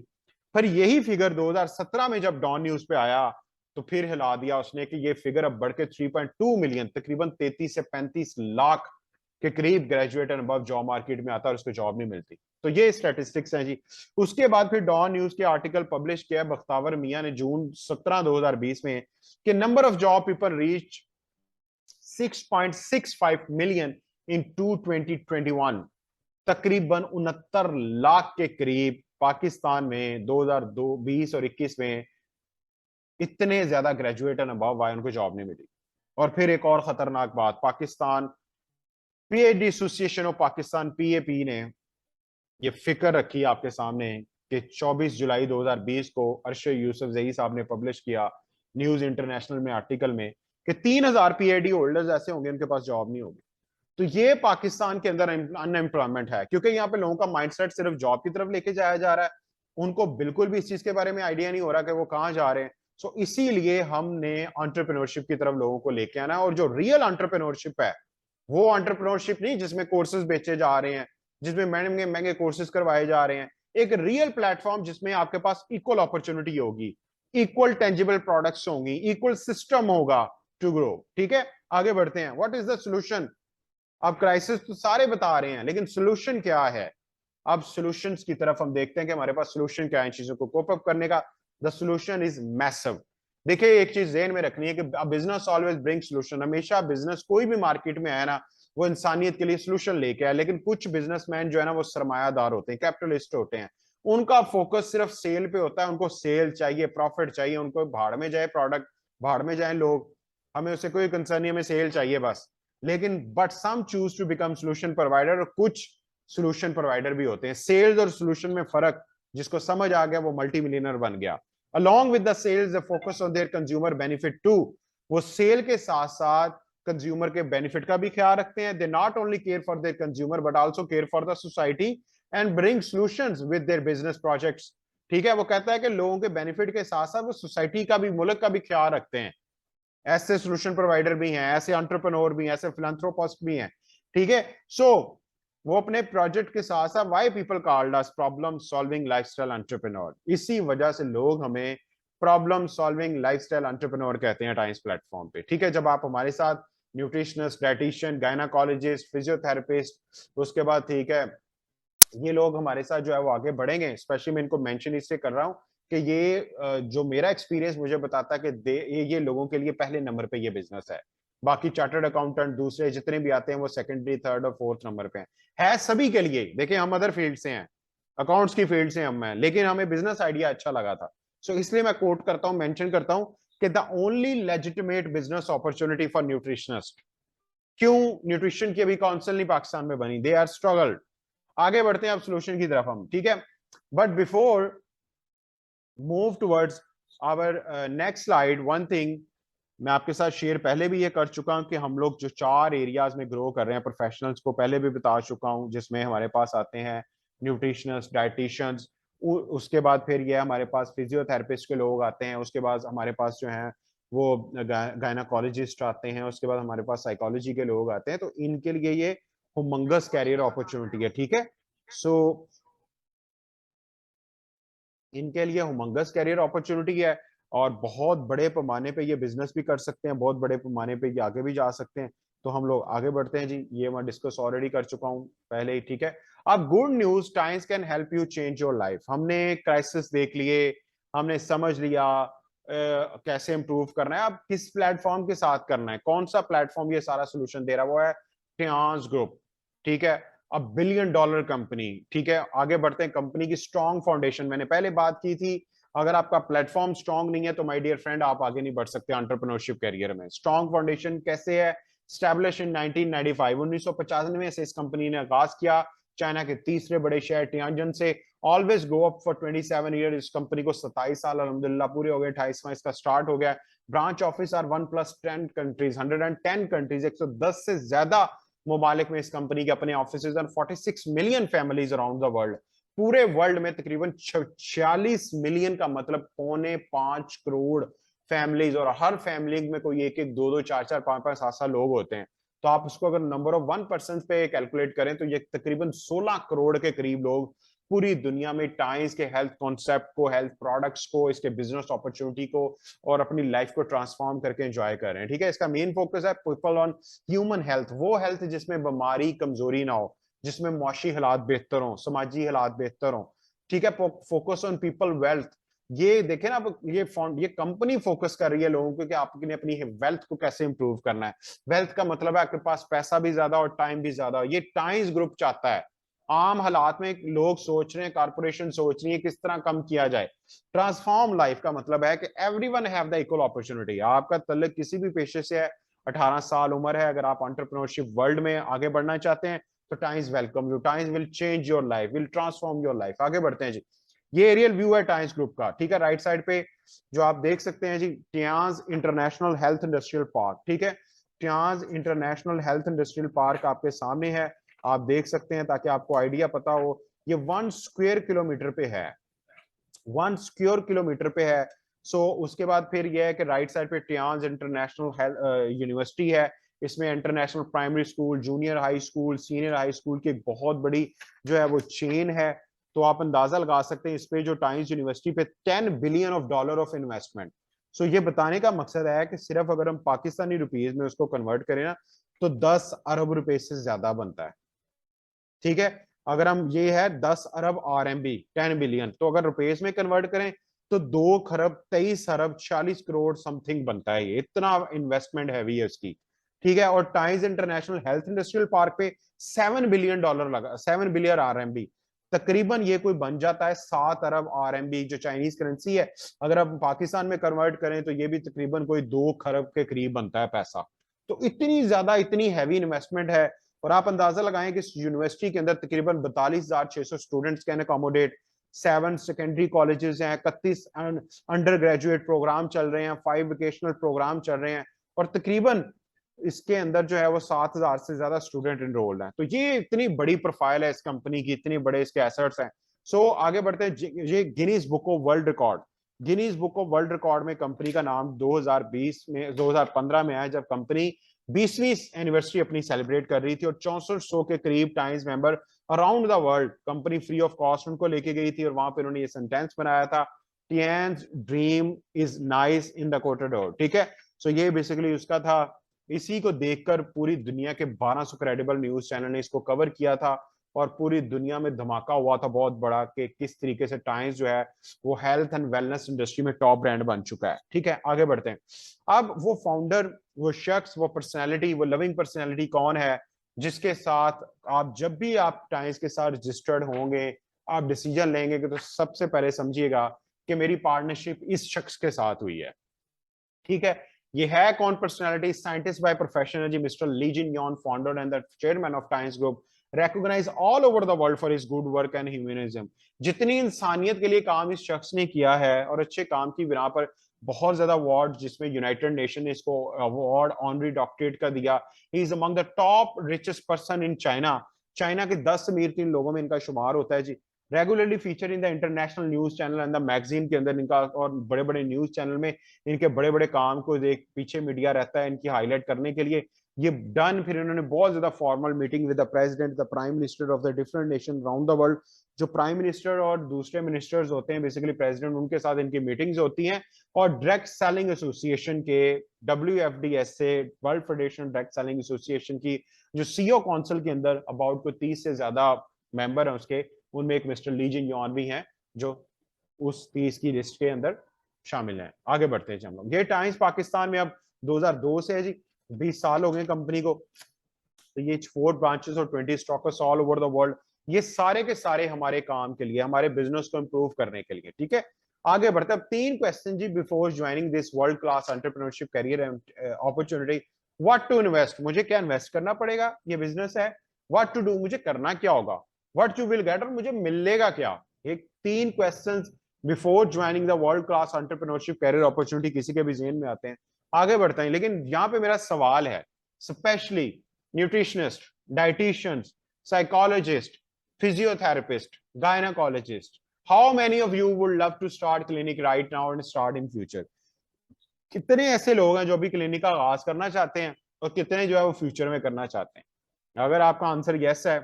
A: पर यही फिगर 2017 में जब डॉन न्यूज पे आया तो फिर हिला दिया उसने कि ये फिगर अब बढ़ के 3.2 मिलियन, तकरीबन 33 से 35 लाख के करीब graduate and above job market में आता है और उसको जॉब नहीं मिलती। तो ये स्टैटिस्टिक्स हैं जी। उसके बाद फिर डॉन न्यूज के आर्टिकल पब्लिश किया बख्तावर मियां ने जून 17 2020 में कि number of job people reach 6.65 million in 2021, तकरीबन 69 लाख के करीब पाकिस्तान में 2020 और 21 में इतने ज्यादा ग्रेजुएट एंड अबव आए, उनको जॉब नहीं मिली। और फिर एक और खतरनाक बात, Pakistan PhD association of Pakistan PAP ने ये फिक्र रखी आपके सामने कि 24 जुलाई 2020 को अरशद यूसुफ जही साहब ने पब्लिश किया न्यूज इंटरनेशनल में आर्टिकल में कि 3000 पीएचडी होल्डर्स ऐसे होंगे उनके पास जॉब नहीं होगी। तो ये पाकिस्तान के अंदर अनएम्प्लॉयमेंट है, क्योंकि यहाँ पे लोगों का माइंडसेट सिर्फ जॉब की तरफ लेके जाया जा रहा है, उनको बिल्कुल भी इस चीज के बारे में आइडिया नहीं हो रहा कि वो कहाँ जा रहे हैं। सो इसीलिए हमने एंटरप्रेन्योरशिप की तरफ लोगों को लेके आना है, और जो रियल एंटरप्रेन्योरशिप है वो एंटरप्रेन्योरशिप नहीं जिसमें कोर्सेज बेचे जा रहे हैं, जिसमें महंगे महंगे कोर्सेज करवाए जा रहे हैं। एक रियल प्लेटफॉर्म जिसमें आपके पास इक्वल अपॉर्चुनिटी होगी, इक्वल टेंजिबल प्रोडक्ट्स होंगी, इक्वल सिस्टम होगा टू ग्रो। ठीक है, आगे बढ़ते हैं। What is the solution? अब क्राइसिस तो सारे बता रहे हैं, लेकिन सोल्यूशन क्या है? अब सॉल्यूशंस की तरफ हम देखते हैं कि हमारे पास सोल्यूशन क्या है इन चीजों को कोप अप करने का। The solution is massive. देखिए एक चीज ज़हन में रखनी है कि बिजनेस ऑलवेज ब्रिंग सोल्यूशन। हमेशा बिजनेस कोई भी मार्केट में आया ना वो इंसानियत के लिए सोल्यूशन लेके आया, लेकिन कुछ बिजनेसमैन जो है ना वो सरमायादार होते हैं, कैपिटलिस्ट होते हैं, उनका फोकस सिर्फ सेल पे होता है, उनको सेल चाहिए, प्रॉफिट चाहिए, उनको भाड़ में जाए प्रोडक्ट, भाड़ में जाए लोग, हमें उससे कोई कंसर्न नहीं, हमें सेल चाहिए बस। लेकिन but some choose to become solution provider, और कुछ सोल्यूशन प्रोवाइडर भी होते हैं। सेल्स और सोल्यूशन में फर्क जिसको समझ आ गया वो मल्टी मिलियनर बन गया। Along with the sales the focus on their consumer benefit too, वो सेल के साथ साथ कंज्यूमर के बेनिफिट का भी ख्याल रखते हैं। They not only care for their consumer but also care for the society and bring solutions with their business projects. ठीक है, वो कहता है कि लोगों के बेनिफिट के साथ साथ वो सोसाइटी का भी, मुल्क का भी ख्याल रखते हैं। ऐसे सोल्यूशन प्रोवाइडर भी हैं, ऐसे एंटरप्रेन्योर भी हैं, ऐसे फिलैंथ्रोपिस्ट भी हैं। ठीक है, सो वो अपने प्रोजेक्ट के साथ साथ why people called us problem solving lifestyle entrepreneur, इसी वजह से लोग हमें प्रॉब्लम सॉल्विंग लाइफस्टाइल एंटरप्रेन्योर कहते हैं टाइम्स प्लेटफॉर्म पे। ठीक है, जब आप हमारे साथ न्यूट्रिशनिस्ट, डाइटिशियन, गायनाकोलॉजिस्ट, फिजियोथेरेपिस्ट, उसके बाद ठीक है ये लोग हमारे साथ जो है वो आगे बढ़ेंगे। स्पेशली मैं इनको मेंशन इसलिए कर रहा हूं कि ये जो मेरा एक्सपीरियंस मुझे बताता है कि ये लोगों के लिए पहले नंबर पे ये बिजनेस है। बाकी चार्टर्ड अकाउंटेंट दूसरे जितने भी आते हैं वो सेकंडरी, थर्ड और फोर्थ नंबर पे है सभी के लिए। देखिए हम अदर फील्ड से हैं, अकाउंट्स की फील्ड से हम हैं, लेकिन हमें बिजनेस आइडिया अच्छा लगा था। सो इसलिए मैं कोट करता हूं, मेंशन करता हूं कि the only legitimate business opportunity for nutritionist. क्यों न्यूट्रिशन की अभी काउंसिल नहीं पाकिस्तान में बनी? They are struggled. आगे बढ़ते हैं अब सोल्यूशन की तरफ हम। ठीक है, but before move towards our next slide, one thing मैं आपके साथ शेयर पहले भी ये कर चुका हूं कि हम लोग जो 4 एरियाज में ग्रो कर रहे हैं, प्रोफेशनल्स को पहले भी बता चुका हूं, जिसमें हमारे पास आते हैं न्यूट्रिशनिस्ट, डाइटिशियंस, उसके बाद फिर ये हमारे पास फिजियोथेरेपिस्ट के लोग आते हैं, उसके बाद हमारे पास जो है वो गायनाकोलॉजिस्ट आते हैं, उसके बाद हमारे पास साइकोलॉजी के लोग आते हैं। तो इनके लिए ये हुमंगस कैरियर अपॉर्चुनिटी है। ठीक है, सो इनके लिए हुमंगस कैरियर अपॉर्चुनिटी है और बहुत बड़े पैमाने पे ये बिजनेस भी कर सकते हैं, बहुत बड़े पैमाने पे ये आगे भी जा सकते हैं। तो हम लोग आगे बढ़ते हैं जी, ये मैं डिस्कस ऑलरेडी कर चुका हूं पहले ही। ठीक है, अब good news, times can help you change your life. हमने क्राइसिस देख लिए, हमने समझ लिया कैसे इंप्रूव करना है, अब किस प्लेटफॉर्म के साथ करना है, कौन सा प्लेटफॉर्म ये सारा सोल्यूशन दे रहा है, वो है टियाज ग्रुप। ठीक है, अब बिलियन डॉलर कंपनी। ठीक है, आगे बढ़ते हैं। कंपनी की स्ट्रॉन्ग फाउंडेशन, मैंने पहले बात की थी, अगर आपका प्लेटफॉर्म स्ट्रॉन्ग नहीं है तो माय डियर फ्रेंड आप आगे नहीं बढ़ सकते एंटरप्रेन्योरशिप करियर में। स्ट्रॉन्ग फाउंडेशन कैसे है? स्टैब्लिश इन 1995, 1995 से इस कंपनी ने आगाज किया, चाइना के तीसरे बड़े शहर टियानजन से। Always go up for 27 year, इस कंपनी को 27 साल अल्हम्दुलिल्लाह पूरे हो गए, 28वां इसका स्टार्ट हो गया। Branch office are 1+10 countries, 110 countries, 110 से ज्यादा मुमालिक में इस कंपनी के अपने ऑफिस और 46 million families around the world. पूरे वर्ल्ड में तकरीबन 46 मिलियन का मतलब 4.25 करोड़ फैमिलीज, और हर फैमिली में कोई एक एक, दो दो, चार चार, पांच पांच, सात सात लोग होते हैं। तो आप उसको अगर नंबर ऑफ 1% पे कैलकुलेट करें तो ये तकरीबन 16 करोड़ के करीब लोग पूरी दुनिया में टाइम्स के हेल्थ कॉन्सेप्ट को, हेल्थ प्रोडक्ट्स को, इसके बिजनेस अपॉर्चुनिटी को और अपनी लाइफ को ट्रांसफॉर्म करके एंजॉय कर रहे हैं। ठीक है, इसका मेन फोकस है पीपल ऑन ह्यूमन हेल्थ, वो हेल्थ जिसमें बीमारी, कमजोरी ना हो, जिसमें मुआशी हालात बेहतर हो, समाजी हालात बेहतर हो। ठीक है, फोकस ऑन पीपल वेल्थ। ये देखें ना, ये कंपनी फोकस कर रही है लोगों को कि आपने अपनी वेल्थ को कैसे इंप्रूव करना है। वेल्थ का मतलब है आपके पास पैसा भी ज्यादा और टाइम भी ज्यादा। ये टाइम्स ग्रुप चाहता है। आम हालात में लोग सोच रहे हैं, कारपोरेशन सोच रही है किस तरह कम किया जाए। ट्रांसफॉर्म लाइफ का मतलब है कि everyone have the equal opportunity. आपका तल्लुक किसी भी पेशे से है, 18 साल उम्र है, अगर आप एंटरप्रेन्योरशिप वर्ल्ड में आगे बढ़ना चाहते हैं तो times welcome you. Times will change your life, will transform your life. आगे बढ़ते हैं जी, ये एरियल व्यू है टाइम्स ग्रुप का। ठीक है, राइट साइड पे जो आप देख सकते हैं जी, टियाज इंटरनेशनल हेल्थ इंडस्ट्रियल पार्क। ठीक है, टियाज इंटरनेशनल हेल्थ इंडस्ट्रियल पार्क आपके सामने है, आप देख सकते हैं ताकि आपको आइडिया पता हो। ये 1 स्क्वायर किलोमीटर पे है, 1 स्क्वायर किलोमीटर पे है। सो उसके बाद फिर यह है कि राइट साइड पे टियाज इंटरनेशनल यूनिवर्सिटी है। इसमें international primary school, junior high school, senior high school की एक बहुत बड़ी जो है वो चेन है। तो आप अंदाजा लगा सकते हैं इस पे जो टाइम्स यूनिवर्सिटी पे $10 बिलियन ऑफ इन्वेस्टमेंट। सो ये बताने का मकसद है कि सिर्फ अगर हम पाकिस्तानी रुपीज में उसको कन्वर्ट करें ना तो 10 अरब रुपए से ज्यादा बनता है। ठीक है, अगर हम ये है 10 अरब RMB, 10 बिलियन, तो अगर रुपीज में कन्वर्ट करें तो 2 खरब 23 अरब 40 करोड़ समथिंग बनता है। ये इतना इन्वेस्टमेंट हैवी है इसकी। ठीक है, और times international health industrial park पे $7 बिलियन लगा, 7 बिलियन RMB, तकरीबन ये कोई बन जाता है 7 अरब RMB जो चाइनीज करेंसी है। अगर हम पाकिस्तान में कन्वर्ट करें तो ये भी तकरीबन कोई 2 खरब के करीब बनता है पैसा। तो इतनी ज्यादा, इतनी हैवी इन्वेस्टमेंट है। और आप अंदाजा लगाएं कि इस यूनिवर्सिटी के अंदर तकरीबन 42,600 students can accommodate, 7 secondary colleges हैं, 31 अंडर ग्रेजुएट प्रोग्राम चल रहे हैं, 5 वोकेशनल प्रोग्राम चल रहे हैं, और तकरीबन इसके अंदर जो है वो 7,000 से ज्यादा स्टूडेंट इनरोल्ड हैं। तो ये इतनी बड़ी प्रोफाइल है इस कंपनी की, इतनी बड़े इसके एसेट्स हैं। सो आगे बढ़ते हैं, ये Guinness book of world record, Guinness book of world record में कंपनी का नाम 2015 में आया, जब कंपनी 20वीं एनिवर्सरी अपनी सेलिब्रेट कर रही थी, और 6400 के करीब times member around the world company free of cost उनको लेके गई थी, और वहां पे उन्होंने ये सेंटेंस बनाया था, Tiens dream is nice in the corridor. ठीक है, सो ये बेसिकली उसका था। इसी को देखकर पूरी दुनिया के 1200 क्रेडिबल न्यूज चैनल ने इसको कवर किया था, और पूरी दुनिया में धमाका हुआ था बहुत बड़ा कि किस तरीके से टाइम्स जो है वो हेल्थ एंड वेलनेस इंडस्ट्री में टॉप ब्रांड बन चुका है। ठीक है, आगे बढ़ते हैं। अब वो फाउंडर, वो शख्स, वो पर्सनैलिटी, वो लविंग पर्सनैलिटी कौन है जिसके साथ आप जब भी आप टाइम्स के साथ रजिस्टर्ड होंगे, आप डिसीजन लेंगे, कि तो सबसे पहले समझिएगा कि मेरी पार्टनरशिप इस शख्स के साथ हुई है। ठीक है, ये है कौन पर्सनालिटी? साइंटिस्ट बाय प्रोफेशन है जी, mister Li Jinyuan, founder and the chairman of Times group, recognise all over the world for his good work and humanism. जितनी इंसानियत के लिए काम इस शख्स ने किया है, और अच्छे काम की बिना पर बहुत ज्यादा अवार्ड, जिसमें यूनाइटेड नेशन ने इसको अवार्ड ऑनरी डॉक्टरेट का दिया। He is among the top richest person in China. China के 10 अमीर तीन लोगों में इनका शुमार होता है जी। Regularly feature in the international news channel and the magazine के अंदर इनका, और बड़े बड़े न्यूज चैनल में इनके बड़े बड़े काम को देख पीछे मीडिया रहता है इनकी हाईलाइट करने के लिए। ये डन, फिर इन्होंने बहुत ज्यादा formal meeting with the president, the prime minister of the different nation around the world. जो प्राइम मिनिस्टर और दूसरे मिनिस्टर्स होते हैं, बेसिकली प्रेसिडेंट, उनके साथ इनकी मीटिंग्स होती हैं। और डायरेक्ट सेलिंग एसोसिएशन के, WFDS से, world federation direct selling association की जो सीईओ काउंसिल के अंदर अबाउट को 30 से ज्यादा मेंबर हैं उसके, उनमें एक मिस्टर ली जिन यॉन भी हैं जो उस 30 की लिस्ट के अंदर शामिल हैं। आगे बढ़ते हैं हम लोग। ये टाइम्स पाकिस्तान में अब 2002 से है जी, 20 साल हो गए कंपनी को। तो ये 4 ब्रांचेस और 20 stalkers all over the world, ये सारे के सारे हमारे काम के लिए, हमारे बिजनेस को इंप्रूव करने के लिए। ठीक है, आगे बढ़ते हैं। 3 क्वेश्चन जी before joining this world class entrepreneurship career opportunity. What to invest, मुझे क्या इन्वेस्ट करना पड़ेगा, ये बिजनेस है। व्हाट टू डू, मुझे करना क्या होगा। व्हाट यू विल गेट, और मुझे मिलेगा क्या। ये 3 questions before joining the world class entrepreneurship career opportunity किसी के भी जेहन में आते हैं। आगे बढ़ते हैं, लेकिन यहाँ पे मेरा सवाल है, specially nutritionist, dietitians, psychologist, physiotherapist, gynaecologist, how many of you would love to start clinic right now and start in future. कितने ऐसे लोग हैं जो अभी क्लिनिक का आगाज करना चाहते हैं, और कितने जो है वो फ्यूचर में करना चाहते हैं। अगर आपका आंसर यस है,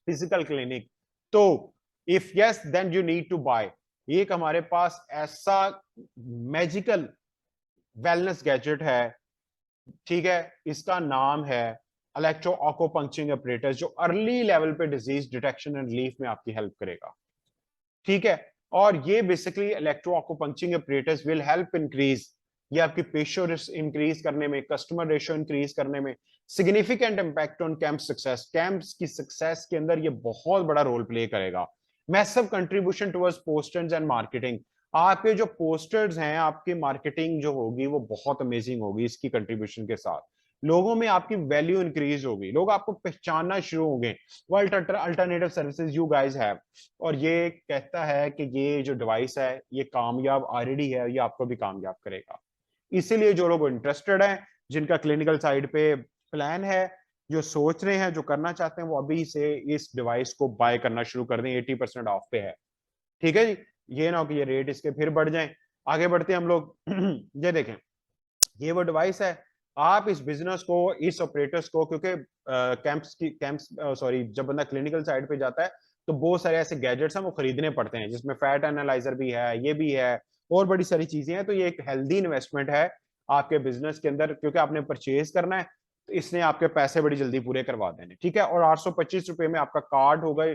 A: फिजिकल क्लिनिक, तो if yes then you need to buy. एक हमारे पास ऐसा मैजिकल वेलनेस गैजेट है, ठीक है, इसका नाम है इलेक्ट्रो ऑकोपंक्चरिंग अपरेटस, जो अर्ली लेवल पे डिजीज डिटेक्शन एंड रिलीफ में आपकी हेल्प करेगा। ठीक है, और ये basically electro acupuncturing apparatus will help increase, ये आपकी पेशो इंक्रीज करने में, कस्टमर रेशियो इंक्रीज करने में, significant impact on camp success, camps की सक्सेस के अंदर ये बहुत बड़ा रोल प्ले करेगा। Massive contribution towards posters and marketing, आपके जो पोस्टर्स हैं, आपकी मार्केटिंग जो होगी वो बहुत अमेजिंग होगी इसकी कंट्रीब्यूशन के साथ। लोगों में आपकी वैल्यू इंक्रीज होगी, लोग आपको पहचानना शुरू होंगे। World alternative services you guys have, और ये कहता है कि ये जो डिवाइस है ये कामयाब ऑलरेडी है, ये आपको भी कामयाब करेगा। इसीलिए जो लोग इंटरेस्टेड हैं, जिनका क्लिनिकल साइड पे प्लान है, जो सोच रहे हैं, जो करना चाहते हैं, वो अभी से इस डिवाइस को बाय करना शुरू कर दें, 80% ऑफ पे है। ठीक है जी, ये ना हो कि ये रेट इसके फिर बढ़ जाएं। आगे बढ़ते हैं हम लोग। ये देखें, ये वो डिवाइस है। आप इस बिजनेस को, इस ऑपरेटर्स को, क्योंकि कैंप्स सॉरी, जब बंदा क्लिनिकल साइड पे जाता है तो बहुत सारे ऐसे गैजेट्स हैं वो खरीदने पड़ते हैं, जिसमें फैट एनालाइजर भी है, ये भी है, और बड़ी सारी चीजें हैं। तो ये एक हेल्दी इन्वेस्टमेंट है आपके बिजनेस के अंदर, क्योंकि आपने परचेज करना है, तो इसने आपके पैसे बड़ी जल्दी पूरे करवा देने। ठीक है, और 825 रुपए में आपका कार्ड होगा,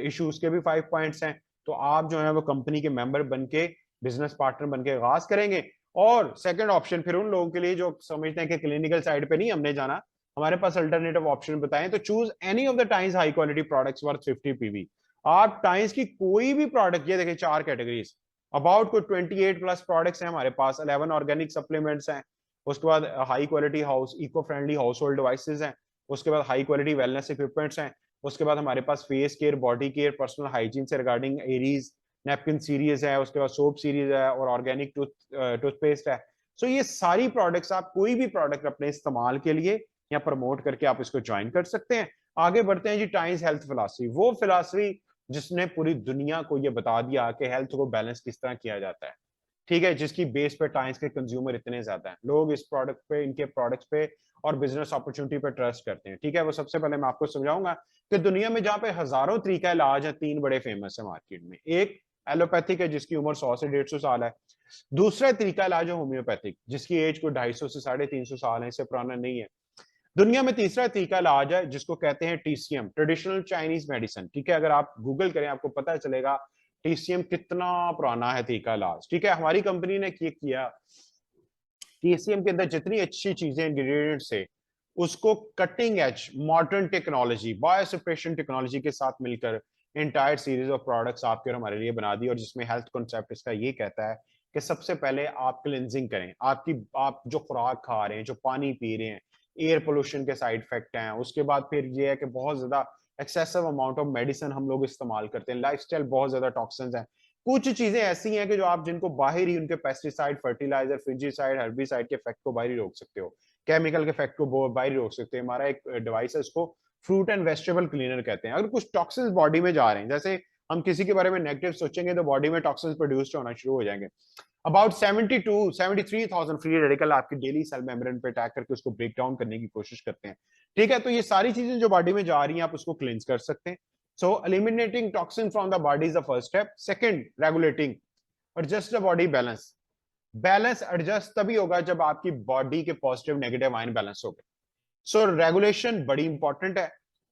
A: इश्यूज के भी 5 पॉइंट्स हैं। तो आप जो है वो कंपनी के मेंबर बन के, बिजनेस पार्टनर बन के आगाज करेंगे। और सेकंड ऑप्शन फिर उन लोगों के लिए जो समझते हैं कि क्लिनिकल साइड पे नहीं हमने जाना, हमारे पास अल्टरनेटिव ऑप्शन बताएं, तो choose any of the times high quality products worth 50 PV. आप टाइम्स की कोई भी प्रोडक्ट, ये देखिए 4 कैटेगरीज, अबाउट को 28 प्लस प्रोडक्ट्स हैं हमारे पास, 11 ऑर्गेनिक सप्लीमेंट्स हैं, उसके बाद high quality house eco friendly household devices हैं, उसके बाद हाई क्वालिटी वेलनेस इक्विपमेंट्स हैं, उसके बाद हमारे पास face care, body care, personal hygiene से रिगार्डिंग एरीज नैपकिन सीरीज है, उसके बाद सोप सीरीज है और ऑर्गेनिक टूथपेस्ट है। सो ये सारी प्रोडक्ट्स, आप कोई भी प्रोडक्ट अपने इस्तेमाल के लिए या प्रमोट करके आप इसको ज्वाइन कर सकते हैं। आगे बढ़ते हैं जी, टाइम्स हेल्थ फिलॉसफी, वो फिलॉसफी जिसने पूरी दुनिया को ये बता दिया कि हेल्थ को बैलेंस किस तरह किया जाता है, ठीक है, जिसकी बेस पे टाइम्स के कंज्यूमर इतने ज्यादा हैं, लोग इस प्रोडक्ट पे, इनके प्रोडक्ट्स पे और बिजनेस अपॉर्चुनिटी पे ट्रस्ट करते हैं, ठीक है। वो सबसे पहले मैं आपको समझाऊंगा कि दुनिया में जहाँ पे हजारों तरीका इलाज है, तीन बड़े फेमस है मार्केट में। एक एलोपैथिक है जिसकी उम्र 100 से 150 साल है। दूसरा तरीका इलाज है होम्योपैथिक, जिसकी एज को 250 से 350 साल है, इससे पुराना नहीं है। दुनिया में तीसरा तरीका इलाज है जिसको कहते हैं टीसीएम, ट्रेडिशनल चाइनीज मेडिसिन, ठीक है। अगर आप गूगल करें आपको पता चलेगा टीसीएम कितना पुराना है तरीका इलाज, ठीक है। हमारी कंपनी ने किया टीसीएम के अंदर जितनी अच्छी चीजें इंग्रेडिएंट्स है, उसको cutting edge modern technology, bioseparation technology के साथ मिलकर एंटायर सीरीज ऑफ प्रोडक्ट्स आपके और हमारे लिए बना दी। और जिसमें हेल्थ कॉन्सेप्ट इसका ये कहता है कि सबसे पहले आप क्लिनजिंग करें, आप जो खुराक खा रहे हैं, जो पानी पी रहे हैं, एयर पोल्यूशन के साइड इफेक्ट हैं। उसके बाद फिर ये है कि बहुत ज्यादा एक्सेसिव अमाउंट ऑफ मेडिसिन हम लोग इस्तेमाल करते हैं, लाइफस्टाइल बहुत ज्यादा टॉक्सिन्स हैं। कुछ चीजें ऐसी हैं कि जो आप जिनको बाहर ही उनके पेस्टिसाइड, फर्टिलाइजर, फिंजीसाइड, हर्बिसाइड के इफेक्ट को बाहर ही रोक सकते हो, केमिकल के इफेक्ट को बाहर ही रोक सकते हैं। हमारा एक डिवाइस है, उसको फ्रूट एंड वेजिटेबल क्लीनर कहते हैं। अगर कुछ टॉक्सिन्स बॉडी में जा रहे हैं, जैसे हम किसी के बारे में नेगेटिव सोचेंगे तो बॉडी में टॉक्सिन्स प्रोड्यूस होना शुरू हो जाएंगे। अबाउट 73,000 फ्री रेडिकल आपकी डेली सेल मेम्ब्रेन पे अटैक करके उसको ब्रेक डाउन करने की कोशिश करते हैं, ठीक है। तो ये सारी चीजें जो बॉडी में जा रही हैं, आप उसको क्लींस कर सकते हैं। So eliminating toxin from the body is the first step. Second, regulating, adjust the body balance. Balance adjust तभी होगा जब आपकी बॉडी के पॉजिटिव नेगेटिव आयन बैलेंस हो गए। सो रेगुलेशन बड़ी इंपॉर्टेंट है।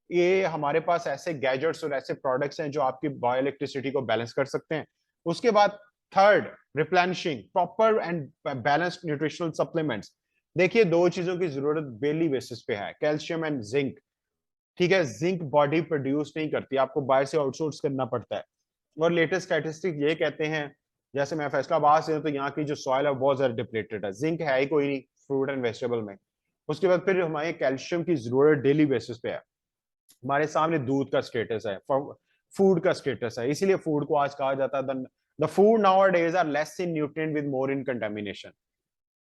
A: ये हमारे पास ऐसे गैजेट्स और ऐसे प्रोडक्ट्स हैं जो आपकी बायो इलेक्ट्रिसिटी को बैलेंस कर सकते हैं। उसके बाद third, replenishing, proper and balanced nutritional supplements. देखिए दो चीजों की जरूरत डेली बेसिस पे है, कैल्शियम एंड जिंक, ठीक है। जिंक बॉडी प्रोड्यूस नहीं करती, आपको बाहर से आउटसोर्स करना पड़ता है। और लेटेस्ट स्टैटिस्टिक ये कहते हैं, जैसे मैं फैसलाबाद से हूं तो यहाँ की जो सॉइल है बहुत ज्यादा डिप्लेटेड है, जिंक है ही कोई नहीं फ्रूट एंड वेजिटेबल में। उसके बाद फिर हमारे कैल्शियम की जरूरत डेली बेसिस पे है। हमारे सामने दूध का स्टेटस है, फूड का स्टेटस है, इसीलिए फूड को आज कहा जाता है the food nowadays are less in nutrient with more in contamination.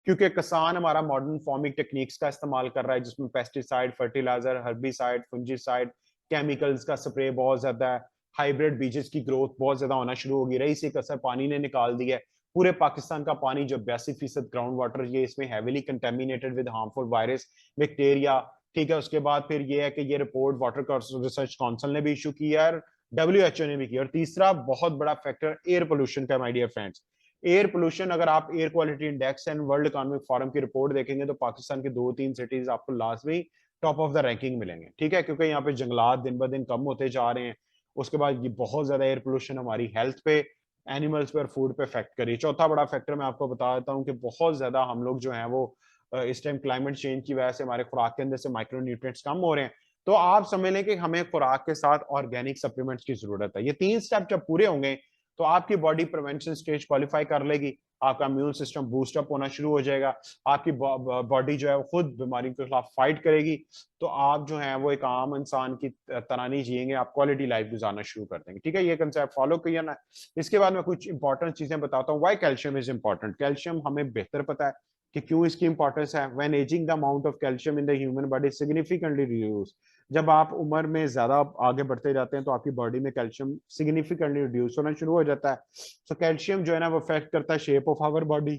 A: क्योंकि किसान हमारा मॉडर्न फार्मिंग टेक्निक्स का इस्तेमाल कर रहा है, जिसमें pesticide, fertiliser, herbicide, fungicide, chemicals का स्प्रे बहुत ज्यादा है। हाइब्रिड बीजेस की ग्रोथ बहुत ज्यादा होना शुरू होगी। रही सी कसर पानी ने निकाल दिया है। पूरे पाकिस्तान का पानी जो 82% ग्राउंड वाटर, ये इसमें heavily contaminated with harmful virus, bacteria, ठीक है। उसके बाद फिर ये है कि ये रिपोर्ट वाटर रिसर्च काउंसिल ने भी इशू किया है, डब्ल्यूएचओ ने भी किया। और तीसरा बहुत बड़ा फैक्टर एयर पोल्यूशन का, my dear friends. Air pollution, अगर आप air quality index and world economic forum की रिपोर्ट देखेंगे तो पाकिस्तान के 2-3 सिटीज आपको लाजमी टॉप ऑफ द रैंकिंग मिलेंगे, ठीक है। क्योंकि यहाँ पे जंगलात दिन ब दिन कम होते जा रहे हैं। उसके बाद ये बहुत ज्यादा एयर पोल्यूशन हमारी हेल्थ पे, एनिमल्स पे और फूड पे इफेक्ट करी। चौथा बड़ा फैक्टर मैं आपको बता देता हूँ कि बहुत ज्यादा हम लोग जो है वो इस टाइम क्लाइमेट चेंज की वजह से हमारे खुराक के अंदर से माइक्रो न्यूट्रिएंट्स कम हो रहे हैं। तो आप समझ लें कि हमें खुराक के साथ ऑर्गेनिक सप्लीमेंट्स की जरूरत है। ये 3 स्टेप जब पूरे होंगे तो आपकी बॉडी प्रिवेंशन स्टेज क्वालिफाई कर लेगी, आपका इम्यून सिस्टम बूस्ट अप होना शुरू हो जाएगा, आपकी बॉडी जो है वो खुद बीमारी के खिलाफ फाइट करेगी। तो आप जो है वो एक आम इंसान की तरह नहीं जिएंगे, आप क्वालिटी लाइफ गुजारना शुरू कर देंगे, ठीक है। ये कंसेप्ट फॉलो किया ना। इसके बाद मैं कुछ इंपॉर्टेंट चीजें बताता हूँ। Why calcium is important. Calcium हमें बेहतर पता है कि क्यों इसकी इंपॉर्टेंस है। When ageing the amount of calcium in the human body significantly reduce. जब आप उम्र में ज्यादा आगे बढ़ते जाते हैं तो आपकी बॉडी में कैल्शियम सिग्निफिकेंटली रिड्यूस होना शुरू हो जाता है। सो कैल्शियम जो है ना वो अफेक्ट करता है shape of our body,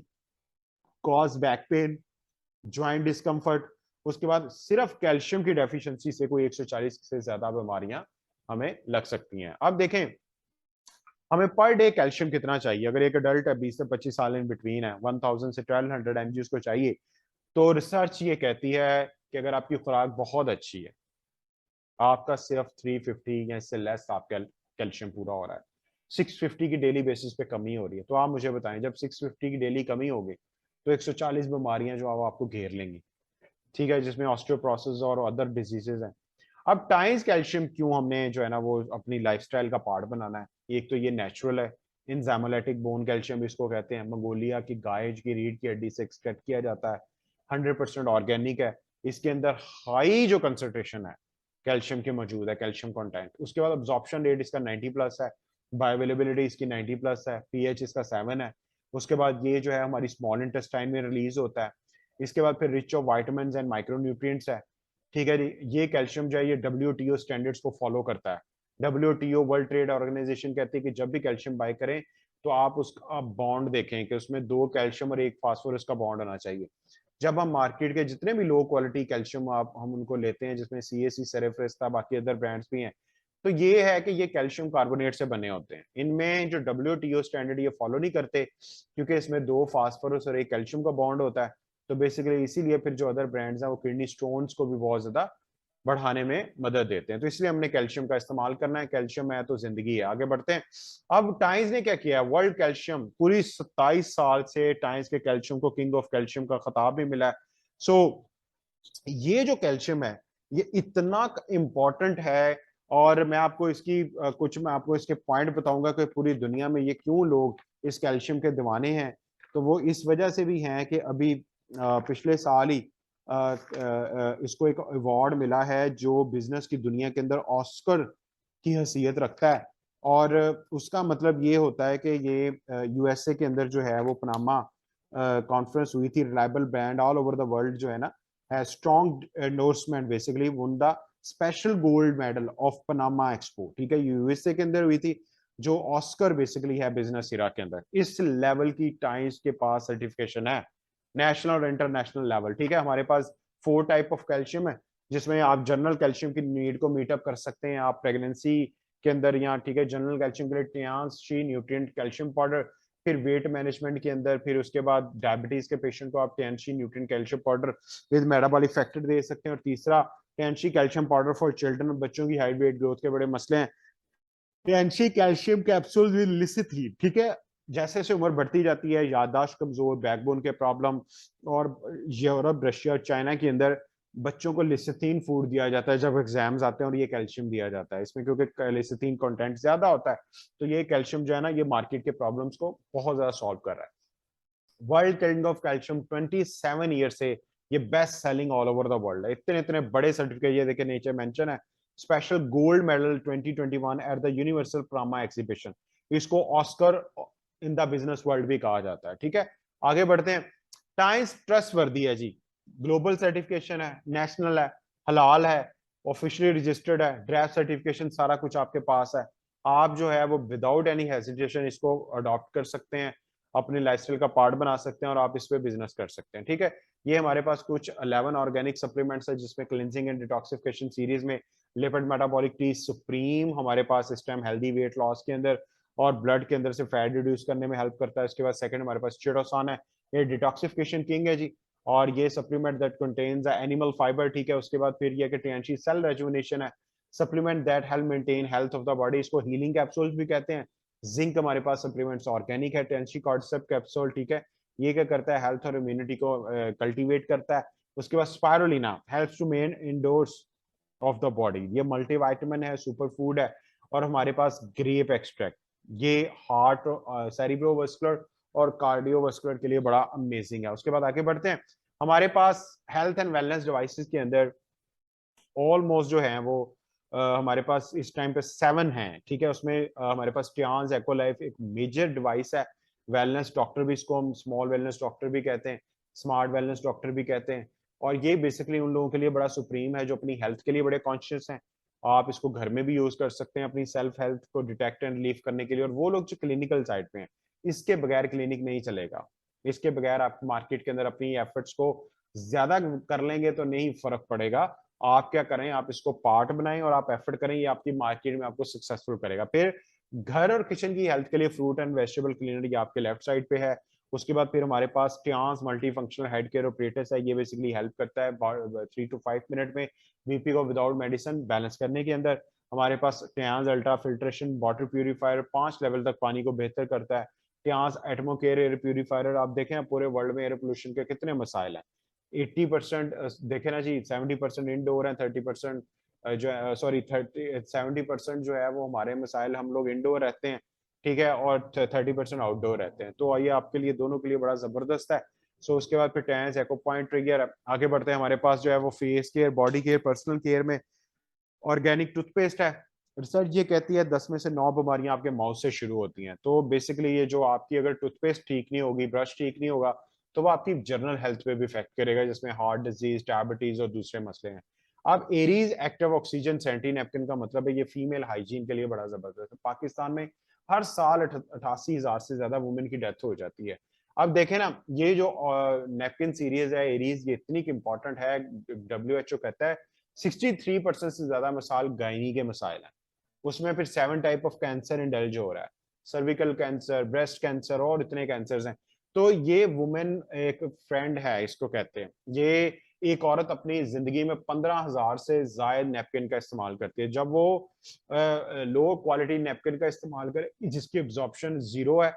A: cause back pain, joint discomfort. उसके बाद सिर्फ कैल्शियम की डेफिशिएंसी से कोई 140 से ज्यादा बीमारियां हमें लग सकती हैं। अब देखें हमें पर डे कैल्शियम कितना चाहिए। अगर एक अडल्ट है 20 से 25 साल इन बिटवीन है, 1000 से 1200 mg उसको चाहिए। तो रिसर्च ये कहती है कि अगर आपकी खुराक बहुत अच्छी है, आपका सिर्फ 350 या इससे लेस आपका कैल्शियम पूरा हो रहा है, 650 की डेली बेसिस पे कमी हो रही है, तो आप मुझे बताएं जब 650 की डेली कमी होगी तो 140 बीमारियां जो आपको घेर लेंगी, ठीक है, जिसमें ऑस्टियोप्रोसिस और अदर डिजीजेज हैं। अब टाइम्स कैल्शियम क्यों हमने जो है ना वो अपनी लाइफस्टाइल का पार्ट बनाना है। एक तो ये नेचुरल है, इंजाइमेटिक बोन कैल्शियम इसको कहते हैं, मंगोलिया की गाय की रीढ़ की हड्डी से एक्सट्रैक्ट किया जाता है, 100% ऑर्गेनिक है। इसके अंदर हाई जो कंसंट्रेशन है कैल्शियम की मौजूद है, कैल्शियम कंटेंट। उसके बाद अब्जॉर्प्शन रेट इसका 90 प्लस है, बायोअवेलेबिलिटी इसकी 90 प्लस है, पीएच इसका 7 है। उसके बाद ये जो है हमारी स्मॉल इंटेस्टाइन में रिलीज होता है। इसके बाद फिर rich of vitamin and micronutrients है। ठीक है जी, ये कैल्शियम जो है ये डब्ल्यूटीओ स्टैंडर्ड्स को फॉलो करता है। डब्ल्यूटीओ वर्ल्ड ट्रेड ऑर्गेनाइजेशन कहती है कि जब भी कैल्शियम बाय करें तो आप उसका बॉन्ड देखें कि उसमें 2 कैल्शियम और 1 फास्फोरस का बॉन्ड होना चाहिए। जब हम मार्केट के जितने भी लो क्वालिटी कैल्शियम आप हम उनको लेते हैं, जिसमें सीएससी, सेरेफ्रेस्टा, बाकी अदर ब्रांड्स भी हैं, तो ये है कि ये कैल्शियम कार्बोनेट से बने होते हैं। इनमें जो डब्ल्यूटीओ स्टैंडर्ड ये फॉलो नहीं करते, क्योंकि इसमें 2 फास्फोरस और 1 कैल्शियम का बॉन्ड होता है। तो बेसिकली इसीलिए फिर जो अदर ब्रांड्स हैं वो किडनी स्टोन्स को भी बहुत ज्यादा बढ़ाने में मदद देते हैं। तो इसलिए हमने कैल्शियम का इस्तेमाल करना है। कैल्शियम है तो जिंदगी है। आगे बढ़ते हैं। अब टाइम्स ने क्या किया, वर्ल्ड कैल्शियम पूरी 27 साल से टाइम्स के कैल्शियम को किंग ऑफ कैल्शियम का खिताब भी मिला है। सो ये जो कैल्शियम है ये इतना इंपॉर्टेंट है, और मैं आपको इसकी कुछ मैं आपको इसके पॉइंट बताऊंगा कि पूरी दुनिया में ये क्यों लोग इस कैल्शियम के दीवाने हैं। तो वो इस वजह से भी हैं कि अभी पिछले साल ही इसको एक अवार्ड मिला है जो बिजनेस की दुनिया के अंदर ऑस्कर की हैसियत रखता है। और उसका मतलब ये होता है कि ये यूएसए के अंदर जो है वो पनामा कॉन्फ्रेंस हुई थी। Reliable brand all over the world जो है ना है strong endorsement basically one the special gold medal of Panama expo. ठीक है, यूएसए के अंदर हुई थी, जो ऑस्कर बेसिकली है बिजनेस इरा के अंदर। इस लेवल की टाइम्स के पास सर्टिफिकेशन है, नेशनल और इंटरनेशनल लेवल। ठीक है, हमारे पास 4 टाइप ऑफ कैल्शियम है, जिसमें आप जनरल कैल्शियम की नीड को मीटअप कर सकते हैं आप प्रेगनेंसी के अंदर यहाँ। ठीक है, जनरल कैल्शियम के लिए टियासी न्यूट्रिएंट कैल्शियम पाउडर। फिर वेट मैनेजमेंट के अंदर, फिर उसके बाद डायबिटीज के पेशेंट को आप Tiansi nutrient calcium powder with metabolic factor दे सकते हैं। और तीसरा टियासी कैल्शियम पाउडर फॉर चिल्ड्रन, बच्चों की हाइट वेट ग्रोथ के बड़े मसले हैं, टियासी कैल्शियम कैप्सूल विद लिसिथीन। ठीक है, जैसे जैसे उम्र बढ़ती जाती है, याददाश्त कमजोर, बैकबोन के प्रॉब्लम, और यूरोप, रशिया और चाइना के अंदर बच्चों को लिसिथीन फूड दिया जाता है जब एग्जाम्स आते हैं, और ये कैल्शियम दिया जाता है इसमें, क्योंकि लिसिथीन कंटेंट ज्यादा होता है। तो ये कैल्शियम जो है ना, ये मार्केट के प्रॉब्लम्स को बहुत ज्यादा सॉल्व कर रहा है। World king of calcium 27 year से ये best selling all over the world है। इतने इतने बड़े सर्टिफिकेट, ये देखिए नीचे मेंशन है, special gold medal 2021 at the universal prama exhibition. इसको Oscar in the business world भी कहा जाता है। ठीक है, आगे बढ़ते हैं। टाइम्स ट्रस्ट वर्दी है जी, ग्लोबल सर्टिफिकेशन है, नेशनल है, हलाल है, ऑफिशियली रजिस्टर्ड है, ड्राफ्ट सर्टिफिकेशन, सारा कुछ आपके पास है। आप जो है वो विदाउट एनी हेजिटेशन इसको अडॉप्ट कर सकते हैं, अपने लाइफस्टाइल का पार्ट बना सकते हैं, और आप इस पे बिजनेस कर सकते हैं। ठीक है, ये हमारे पास कुछ 11 ऑर्गेनिक सप्लीमेंट्स है, जिसमें क्लिनजिंग एंड डिटॉक्सिफिकेशन सीरीज में लिपिड मेटाबॉलिक टी सुप्रीम हमारे पास इस टाइम हेल्दी वेट लॉस के अंदर और ब्लड के अंदर से फैट रिड्यूस करने में हेल्प करता है। इसके बाद सेकंड हमारे पास चिटोसान है, ये डिटॉक्सिफिकेशन किंग है जी, और ये supplement that contains animal fibre. ठीक है, उसके बाद फिर ये कि टियासी सेल रेजुविनेशन है, supplement that help maintain health of the body, इसको हीलिंग कैप्सूल्स भी कहते हैं। जिंक हमारे पास सप्लीमेंट्स ऑर्गेनिक है, टेंसी कॉर्डसेप कैप्सूल। ठीक है, ये क्या करता है, हेल्थ और इम्यूनिटी को कल्टीवेट करता है। उसके बाद spirulina helps to main indoors of the body, ये मल्टीविटामिन है, सुपर फूड है। और हमारे पास ग्रेप एक्सट्रैक्ट, ये हार्ट, सेरिब्रोवास्कुलर और कार्डियोवास्कुलर के लिए बड़ा अमेजिंग है। उसके बाद आगे बढ़ते हैं। हमारे पास हेल्थ एंड वेलनेस डिवाइसेस के अंदर ऑलमोस्ट जो है वो हमारे पास इस टाइम पे 7 हैं। ठीक है, उसमें हमारे पास टियान्स एक्वालाइफ एक मेजर डिवाइस है, वेलनेस डॉक्टर भी इसको हम स्मॉल वेलनेस डॉक्टर भी कहते हैं, स्मार्ट वेलनेस डॉक्टर भी कहते हैं। और ये बेसिकली उन लोगों के लिए बड़ा सुप्रीम है जो अपनी हेल्थ के लिए बड़े कॉन्शियस हैं। आप इसको घर में भी यूज कर सकते हैं अपनी सेल्फ हेल्थ को डिटेक्ट एंड रिलीव करने के लिए। और वो लोग जो क्लिनिकल साइड पे हैं, इसके बगैर क्लिनिक नहीं चलेगा, इसके बगैर आप मार्केट के अंदर अपनी एफर्ट्स को ज्यादा कर लेंगे तो नहीं फर्क पड़ेगा। आप क्या करें, आप इसको पार्ट बनाएं और आप एफर्ट करें, ये आपकी मार्केट में आपको सक्सेसफुल करेगा। फिर घर और किचन की हेल्थ के लिए फ्रूट एंड वेजिटेबल क्लीनर, ये आपके लेफ्ट साइड पे है। उसके बाद फिर हमारे पास Tiens multi functional head care operators है, ये बेसिकली हेल्प करता है 3 to 5 मिनट में बीपी को विदाउट मेडिसिन बैलेंस करने के अंदर। हमारे पास Tiens ultra filtration water purifier 5 level तक पानी को बेहतर करता है। Tiens atmo care air purifier, आप देखें पूरे वर्ल्ड में एयर पोल्यूशन के कितने मसाइल हैं। 80% देखे ना जी, 70% इंडोर है, 30% जो है सॉरी 70% जो है वो हमारे मसाइल, हम लोग इंडोर रहते हैं। ठीक है, और 30% आउटडोर रहते हैं। तो ये आपके लिए दोनों के लिए बड़ा जबरदस्त है। सो उसके बाद फिर टेंस एको पॉइंट ट्रिगर। आगे बढ़ते हैं, हमारे पास जो है वो face care, body care, personal care में ऑर्गेनिक टूथपेस्ट है। रिसर्च ये कहती है 10 में से 9 बीमारियां आपके माउथ से शुरू होती हैं। तो बेसिकली ये जो आपकी अगर टूथपेस्ट ठीक नहीं होगी, ब्रश ठीक नहीं होगा, तो वो आपकी जनरल हेल्थ पे भी इफेक्ट करेगा, जिसमें हार्ट डिजीज, डायबिटीज और दूसरे मसले हैं। अब एरीज एक्टिव ऑक्सीजन सेंटी नैपकिन का मतलब है ये फीमेल हाइजीन के लिए बड़ा जबरदस्त है। पाकिस्तान में हर साल 88,000 से ज्यादा वुमेन की डेथ हो जाती है। अब देखें ना, ये जो नैपकिन सीरीज है एरीज, ये इतनी इंपॉर्टेंट है, WHO कहता है 63% से ज्यादा मसाल गायनी के मसाइल हैं। उसमें फिर 7 टाइप ऑफ कैंसर इंडल्ज हो रहा है, सर्विकल कैंसर, ब्रेस्ट कैंसर और इतने कैंसर्स हैं। तो ये वुमेन एक फ्रेंड है इसको कहते हैं। ये एक औरत अपनी जिंदगी में 15,000 से ज्यादा नैपकिन का इस्तेमाल करती है। जब वो लो क्वालिटी नैपकिन का इस्तेमाल करे जिसकी एब्जॉर्प्शन जीरो है,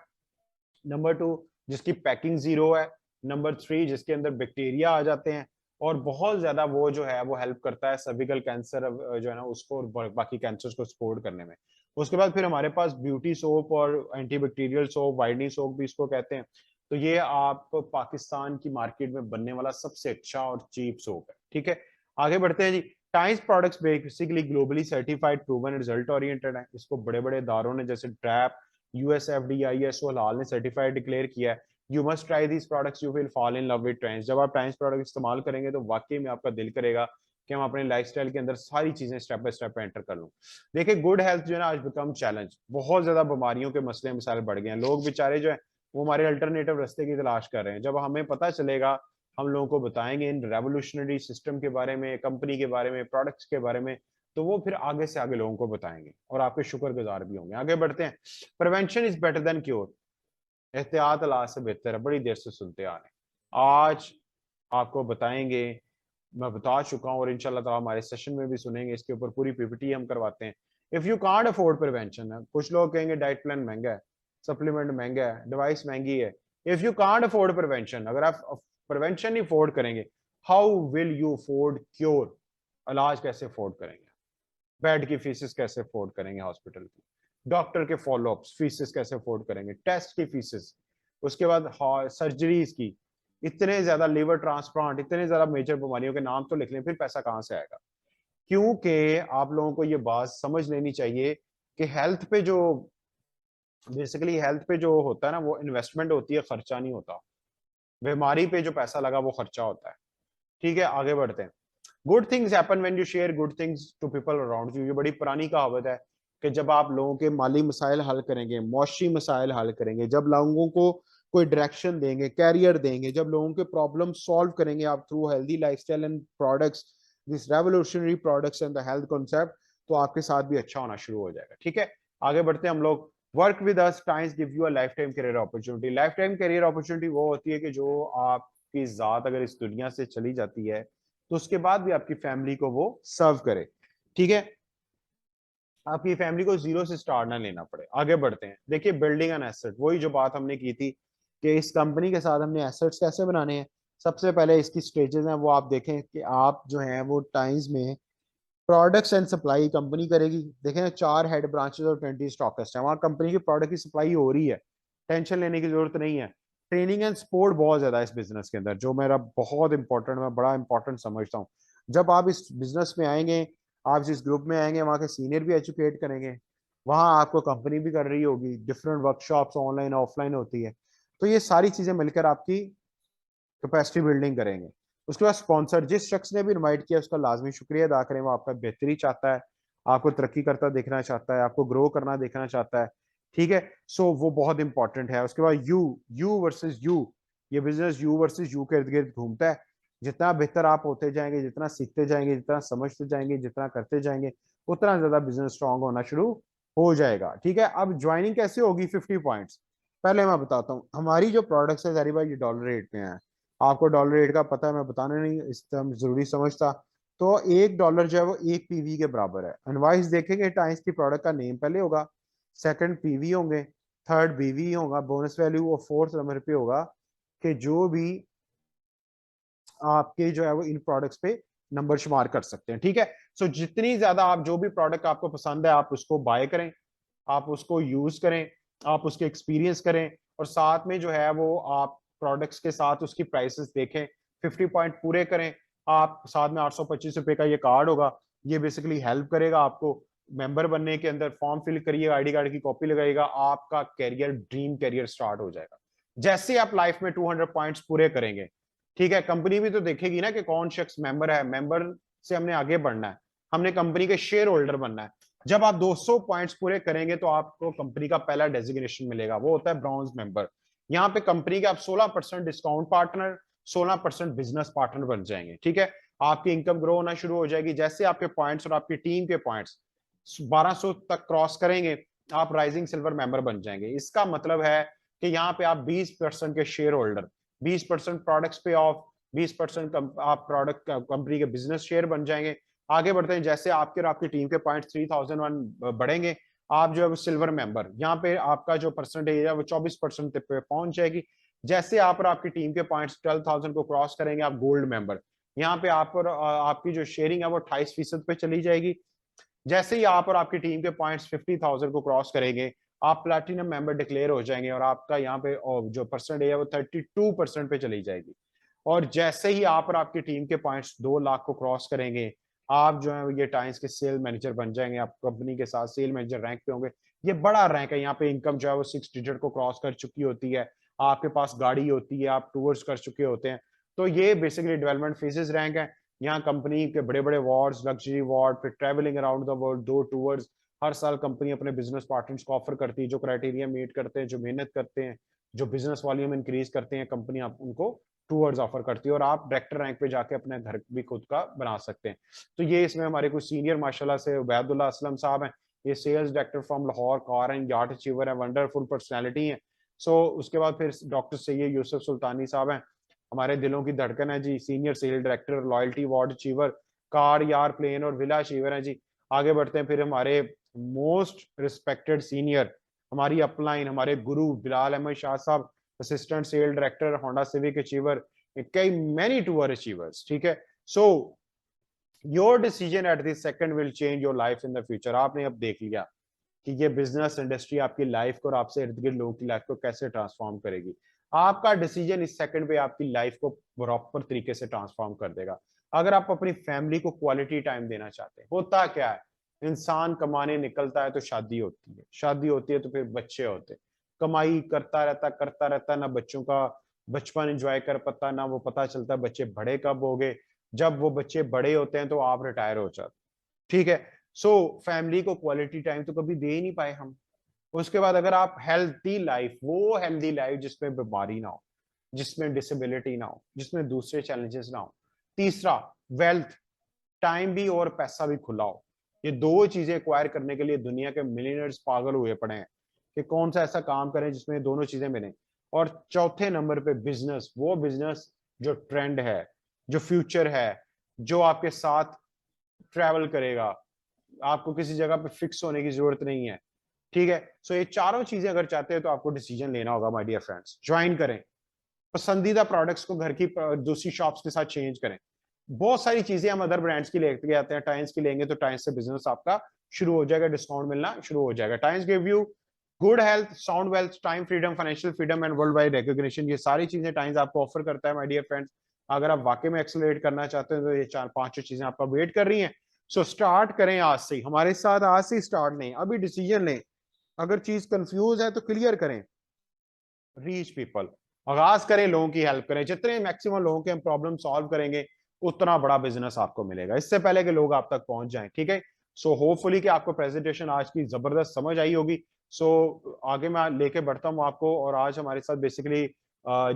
A: नंबर 2 जिसकी पैकिंग जीरो है, नंबर 3 जिसके अंदर बैक्टीरिया आ जाते हैं, और बहुत ज्यादा वो जो है वो हेल्प करता है सर्विकल कैंसर जो है ना उसको और बाकी कैंसर्स को सपोर्ट करने में। उसके बाद फिर हमारे पास ब्यूटी सोप और एंटीबैक्टीरियल सोप, वाइडनिंग सोप भी इसको कहते हैं। तो ये आप पाकिस्तान की मार्केट में बनने वाला सबसे अच्छा और चीप सोप है। ठीक है, आगे बढ़ते हैं जी। Times products basically globally certified, proven, result oriented है। इसको बड़े बड़े इदारों ने जैसे ट्रैप, यूएसएफडी, आईएसओ, हलाल ने सर्टिफाइड डिक्लेयर किया है। You must try these products, you will fall in love with trends. जब आप टाइम्स प्रोडक्ट इस्तेमाल करेंगे तो वाकई में आपका दिल करेगा कि हम अपने लाइफस्टाइल के अंदर सारी चीजें स्टेप बाय स्टेप एंटर कर लूं। देखिए, गुड हेल्थ जो है ना आज बिकम चैलेंज। बहुत ज्यादा बीमारियों के मसले मसाइल बढ़ गए हैं। लोग बेचारे जो है वो हमारे अल्टरनेटिव रास्ते की तलाश कर रहे हैं। जब हमें पता चलेगा, हम लोगों को बताएंगे इन रेवोल्यूशनरी सिस्टम के बारे में, कंपनी के बारे में, प्रोडक्ट्स के बारे में, तो वो फिर आगे से आगे लोगों को बताएंगे और आपके शुक्रगुजार भी होंगे। आगे बढ़ते हैं। Prevention is better than cure, एहतियात इलाज से बेहतर है। बड़ी देर से सुनते आ रहे हैं, आज आपको बताएंगे। मैं बता चुका हूँ और इंशाल्लाह ताला हमारे सेशन में भी सुनेंगे, इसके ऊपर पूरी पीपीटी हम करवाते हैं। If you can't afford prevention है, कुछ लोग कहेंगे डाइट प्लान महंगा है, सप्लीमेंट महंगा है, डिवाइस महंगी है। If you can't afford prevention, अगर आप प्रिवेंशन नहीं अफोर्ड करेंगे, how will you afford cure, इलाज कैसे अफोर्ड करेंगे, बेड की फीसेस कैसे अफोर्ड करेंगे, हॉस्पिटल की, डॉक्टर के फॉलोअप्स फीसेस कैसे अफोर्ड करेंगे, टेस्ट की फीसेस, उसके बाद सर्जरीज की, इतने ज्यादा लिवर ट्रांसप्लांट, इतने ज्यादा मेजर बीमारियों के नाम तो लिख लें, फिर पैसा कहां से आएगा। क्योंकि आप लोगों को ये बात समझ लेनी चाहिए कि हेल्थ पे जो बेसिकली हेल्थ पे जो होता है ना वो इन्वेस्टमेंट होती है, खर्चा नहीं होता। बीमारी पे जो पैसा लगा वो खर्चा होता है। ठीक है, आगे बढ़ते हैं। Good things happen when you share good things to people around you. ये बड़ी पुरानी कहावत है कि जब आप लोगों के माली मसाइल हल करेंगे, मौशी मसाइल हल करेंगे, जब लोगों को कोई डायरेक्शन देंगे, कैरियर देंगे, जब लोगों के प्रॉब्लम सॉल्व करेंगे आप through healthy lifestyle and products, this revolutionary products and the health concept, तो आपके साथ भी अच्छा होना शुरू हो जाएगा। ठीक है, आगे बढ़ते हैं हम लोग। Work with us, times give you a life time career opportunity. Life time career opportunity वो होती है कि जो आपकी जात अगर इस दुनिया से चली जाती है तो उसके बाद भी आपकी फैमिली को वो सर्व करे। ठीक है, आपकी फैमिली को जीरो से स्टार्ट ना लेना पड़े। आगे बढ़ते हैं। देखिए, बिल्डिंग एन एसेट, वही जो बात हमने की थी कि इस कंपनी के साथ हमने एसेट्स कैसे बनाने हैं। सबसे पहले इसकी स्टेजेस हैं वो आप देखें कि आप जो हैं वो टाइम्स में प्रोडक्ट्स एंड सप्लाई कंपनी करेगी। देखें, 4 हेड ब्रांचेस और 20 स्टॉकिस्ट है, वहां कंपनी की प्रोडक्ट की सप्लाई हो रही है, टेंशन लेने की जरूरत नहीं है। ट्रेनिंग एंड सपोर्ट बहुत ज्यादा है इस बिजनेस के अंदर, जो मेरा बहुत इंपॉर्टेंट, मैं बड़ा इंपॉर्टेंट समझता हूँ। जब आप इस बिजनेस में आएंगे, आप जिस ग्रुप में आएंगे, वहाँ के सीनियर भी एजुकेट करेंगे, वहाँ आपको कंपनी भी कर रही होगी, डिफरेंट वर्कशॉप्स ऑनलाइन ऑफलाइन होती है। तो ये सारी चीजें मिलकर आपकी कैपेसिटी बिल्डिंग करेंगे। उसके बाद स्पॉन्सर, जिस शख्स ने भी इनवाइट किया उसका लाजमी शुक्रिया अदा करें। वो आपका बेहतरी चाहता है, आपको तरक्की करता देखना चाहता है, आपको ग्रो करना देखना चाहता है। ठीक है, सो वो बहुत इंपॉर्टेंट है। उसके बाद यू वर्सेस यू, ये बिजनेस यू वर्सेस यू के इर्द गिर्द घूमता है। जितना बेहतर आप होते जाएंगे, जितना सीखते जाएंगे, जितना समझते जाएंगे, जितना करते जाएंगे, उतना ज्यादा बिजनेस स्ट्रांग होना शुरू हो जाएगा। ठीक है, अब ज्वाइनिंग कैसे होगी, 50 पॉइंट्स। पहले मैं बताता हूँ, हमारी जो प्रोडक्ट्स है जारी भाई ये डॉलर रेट में है। आपको डॉलर रेट का पता है, मैं बताने नहीं इस तरह जरूरी समझता। तो $1 जो है वो 1 PV के बराबर है। इनवाइस देखेंगे, टाइम्स की प्रोडक्ट का नेम पहले होगा, सेकंड पीवी होंगे, थर्ड बीवी होगा, बोनस वैल्यू, और फोर्थ नंबर पे होगा कि जो भी आपके जो है वो इन प्रोडक्ट्स पे नंबर शुमार कर सकते हैं। ठीक है, सो जितनी ज्यादा आप जो भी प्रोडक्ट आपको पसंद है आप उसको बाय करें, आप उसको यूज करें, आप उसके एक्सपीरियंस करें, और साथ में जो है वो आप प्रोडक्ट्स के साथ उसकी प्राइसेस देखें, 50 पॉइंट पूरे करें। आप साथ में 825 रुपए का ये कार्ड होगा, ये बेसिकली हेल्प करेगा आपको मेंबर बनने के अंदर। फॉर्म फिल करिए, आईडी कार्ड की कॉपी लगाइएगा, आपका कैरियर, ड्रीम कैरियर स्टार्ट हो जाएगा। जैसे आप लाइफ में 200 पॉइंट्स पूरे करेंगे, ठीक है, कंपनी भी तो देखेगी ना कि कौन शख्स मेंबर है, मेंबर से हमने आगे बढ़ना है, हमने कंपनी के शेयर होल्डर बनना है। जब आप 200 पॉइंट्स पूरे करेंगे तो आपको कंपनी का पहला डेजिग्नेशन मिलेगा, वो होता है ब्रॉन्ज मेंबर। यहाँ पे कंपनी के आप 16% डिस्काउंट पार्टनर, 16% बिजनेस पार्टनर बन जाएंगे, ठीक है। आपकी इनकम ग्रो होना शुरू हो जाएगी जैसे आपके पॉइंट्स और आपकी टीम के पॉइंट्स 1200 तक क्रॉस करेंगे, आप राइजिंग सिल्वर मेंबर बन जाएंगे। इसका मतलब है कि यहाँ पे आप 20% के शेयर होल्डर, 20% प्रोडक्ट्स पे ऑफ, 20% आप प्रोडक्ट कंपनी के बिजनेस शेयर बन जाएंगे। आगे बढ़ते हैं, जैसे आपके और आपकी टीम के पॉइंट 3001 बढ़ेंगे, आप जो है वो सिल्वर मेंबर, यहाँ पे आपका जो परसेंटेज है वो 24% पे पहुंच जाएगी। जैसे आप और आपकी टीम के पॉइंट्स 12,000 को क्रॉस करेंगे, आप गोल्ड मेंबर, यहाँ पे आप और आपकी जो शेयरिंग है वो 28% पे चली जाएगी। जैसे ही आप और आपकी टीम के पॉइंट्स 50,000 को क्रॉस करेंगे, आप प्लैटिनम मेंबर डिक्लेयर हो जाएंगे और आपका यहाँ पे जो परसेंटेज है वो 32% पे चली जाएगी। और जैसे ही आप और आपकी टीम के पॉइंट्स 2 लाख को क्रॉस करेंगे, आप जो है ये टाइम्स के सेल मैनेजर बन जाएंगे, आप कंपनी के साथ सेल मैनेजर रैंक पे होंगे। ये बड़ा रैंक है, यहाँ पे इनकम जो है वो 6 डिजिट को क्रॉस कर चुकी होती है, आपके पास गाड़ी होती है, आप टूर्स कर चुके होते हैं। तो ये बेसिकली डेवलपमेंट फेजेस रैंक है। यहाँ कंपनी के बड़े बड़े वार्ड्स, लग्जरी वार्ड, फिर travelling around the world, 2 tours. हर साल कंपनी अपने बिजनेस पार्टनर्स को ऑफर करती है, जो क्राइटेरिया मीट करते हैं, जो मेहनत करते हैं, जो बिजनेस वॉल्यूम इंक्रीज करते हैं, कंपनी आप उनको टूर्स ऑफर करती है और आप डायरेक्टर रैंक पे जाके अपने घर भी खुद का बना सकते हैं। तो ये इसमें हमारे कुछ सीनियर माशाल्लाह से उबैदुल्लाह असलम साहब हैं, ये sales director from Lahore, car and yacht achiever है, वंडरफुल पर्सनैलिटी है। सो उसके बाद फिर डॉक्टर सैयद यूसुफ सुल्तानी साहब हैं, हमारे दिलों की धड़कन है जी, senior sale director, loyalty award achiever, car यार प्लेन और विला अचीवर है जी। आगे बढ़ते हैं, फिर हमारे मोस्ट रिस्पेक्टेड सीनियर, हमारी अपलाइन, हमारे गुरु Bilal Ahmad Shah sahab, assistant sale director, Honda Civic achiever, कई मैनी टूर अचीवर्स, ठीक है। So your decision at this second will change your life in the future. आपने अब देख लिया कि ये बिजनेस इंडस्ट्री आपकी लाइफ को और आपसे इर्द गिर्द लोगों की लाइफ को कैसे ट्रांसफॉर्म करेगी। आपका डिसीजन इस सेकंड पे आपकी लाइफ को प्रॉपर तरीके से ट्रांसफॉर्म कर देगा। अगर आप अपनी फैमिली को क्वालिटी टाइम देना चाहते हैं, होता क्या है, इंसान कमाने निकलता है तो शादी होती है, शादी होती है तो फिर बच्चे होते हैं, कमाई करता रहता, ना बच्चों का बचपन एंजॉय कर पाता, ना वो पता चलता बच्चे बड़े कब हो गए। जब वो बच्चे बड़े होते हैं तो आप रिटायर हो जाते, ठीक है। सो फैमिली को क्वालिटी टाइम तो कभी दे ही नहीं पाए हम। उसके बाद अगर आप हेल्थी लाइफ, वो हेल्थी लाइफ जिसमें बीमारी ना हो, जिसमें डिसेबिलिटी ना हो, जिसमें दूसरे चैलेंजेस ना हो। तीसरा, वेल्थ, टाइम भी और पैसा भी खुला हो। ये दो चीजें एक्वायर करने के लिए दुनिया के मिलियनर्स पागल हुए पड़े हैं कि कौन सा ऐसा काम करें जिसमें दोनों चीजें मिलें। और चौथे नंबर पे बिजनेस, वो बिजनेस जो ट्रेंड है, जो फ्यूचर है, जो आपके साथ ट्रैवल करेगा, आपको किसी जगह पे फिक्स होने की जरूरत नहीं है, ठीक है। सो ये चारों चीजें अगर चाहते हैं तो आपको डिसीजन लेना होगा माय डियर फ्रेंड्स। ज्वाइन करें, पसंदीदा प्रोडक्ट्स को घर की दूसरी शॉप्स के साथ चेंज करें। बहुत सारी चीजें हम अदर ब्रांड्स की लेके आते हैं, टाइम्स की लेंगे तो टाइम्स से बिजनेस आपका शुरू हो जाएगा, डिस्काउंट मिलना शुरू हो जाएगा। Times give you good health, sound wealth, time freedom, financial freedom and world wide recognition. ये सारी चीजें टाइम्स आपको ऑफर करता है माय डियर फ्रेंड्स। अगर आप वाकई में एक्सेलरेट करना चाहते हैं तो ये 4-5 चीजें आपका वेट कर रही हैं। सो स्टार्ट करें आज से ही, हमारे साथ आज से स्टार्ट लें, अभी डिसीजन लें। अगर चीज कंफ्यूज है तो क्लियर करें, रीच पीपल, आगाज करें, लोगों की हेल्प करें। जितने मैक्सिमम लोगों के हम प्रॉब्लम सॉल्व करेंगे उतना बड़ा बिजनेस आपको मिलेगा, इससे पहले कि लोग आप तक पहुंच जाएं, ठीक है। सो होपफुली कि आपको प्रेजेंटेशन आज की जबरदस्त समझ आई होगी। सो आगे मैं लेके बढ़ता हूं आपको, और आज हमारे साथ बेसिकली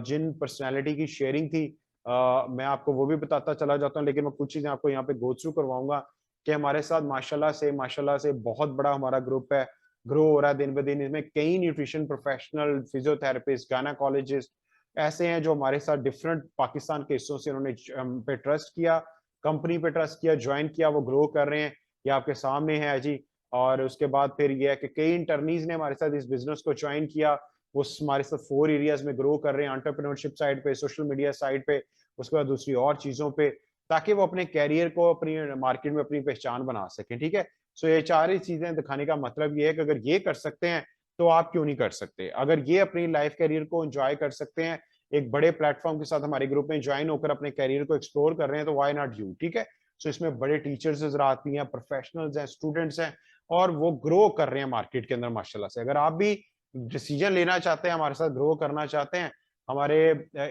A: जिन पर्सनैलिटी की शेयरिंग थी, मैं आपको वो भी बताता चला जाता हूँ, लेकिन मैं कुछ चीजें आपको यहाँ पे गो थ्रू करवाऊंगा कि हमारे साथ माशाल्लाह से बहुत बड़ा हमारा ग्रुप है, ग्रो हो रहा है दिन ब दिन। इसमें कई न्यूट्रिशन प्रोफेशनल, फिजियोथेरेपिस्ट, गायनाकोलॉजिस्ट ऐसे हैं जो हमारे साथ डिफरेंट पाकिस्तान के हिस्सों से उन्होंने हम पे ट्रस्ट किया, कंपनी पे ट्रस्ट किया, ज्वाइन किया, वो ग्रो कर रहे हैं, ये आपके सामने है जी। और उसके बाद फिर ये है कि कई इंटर्नीज ने हमारे साथ इस बिजनेस को ज्वाइन किया, वो हमारे साथ 4 एरियाज में ग्रो कर रहे हैं, एंटरप्रेन्योरशिप साइड पे, सोशल मीडिया साइड पे, उसके बाद दूसरी और चीजों पे, ताकि वो अपने कैरियर को अपनी मार्केट में अपनी पहचान बना सकें, ठीक है। सो ये चार ही चीजें दिखाने का मतलब ये है कि अगर ये कर सकते हैं तो आप क्यों नहीं कर सकते। अगर ये अपनी लाइफ कैरियर को एंजॉय कर सकते हैं, एक बड़े प्लेटफॉर्म के साथ हमारे ग्रुप में ज्वाइन होकर अपने करियर को एक्सप्लोर कर रहे हैं, तो व्हाई नॉट यू, ठीक है। सो इसमें बड़े टीचर्स नजर आती हैं, प्रोफेशनल्स हैं, स्टूडेंट्स हैं, और वो ग्रो कर रहे हैं मार्केट के अंदर माशाल्लाह से। अगर आप भी डिसीजन लेना चाहते हैं, हमारे साथ ग्रो करना चाहते हैं, हमारे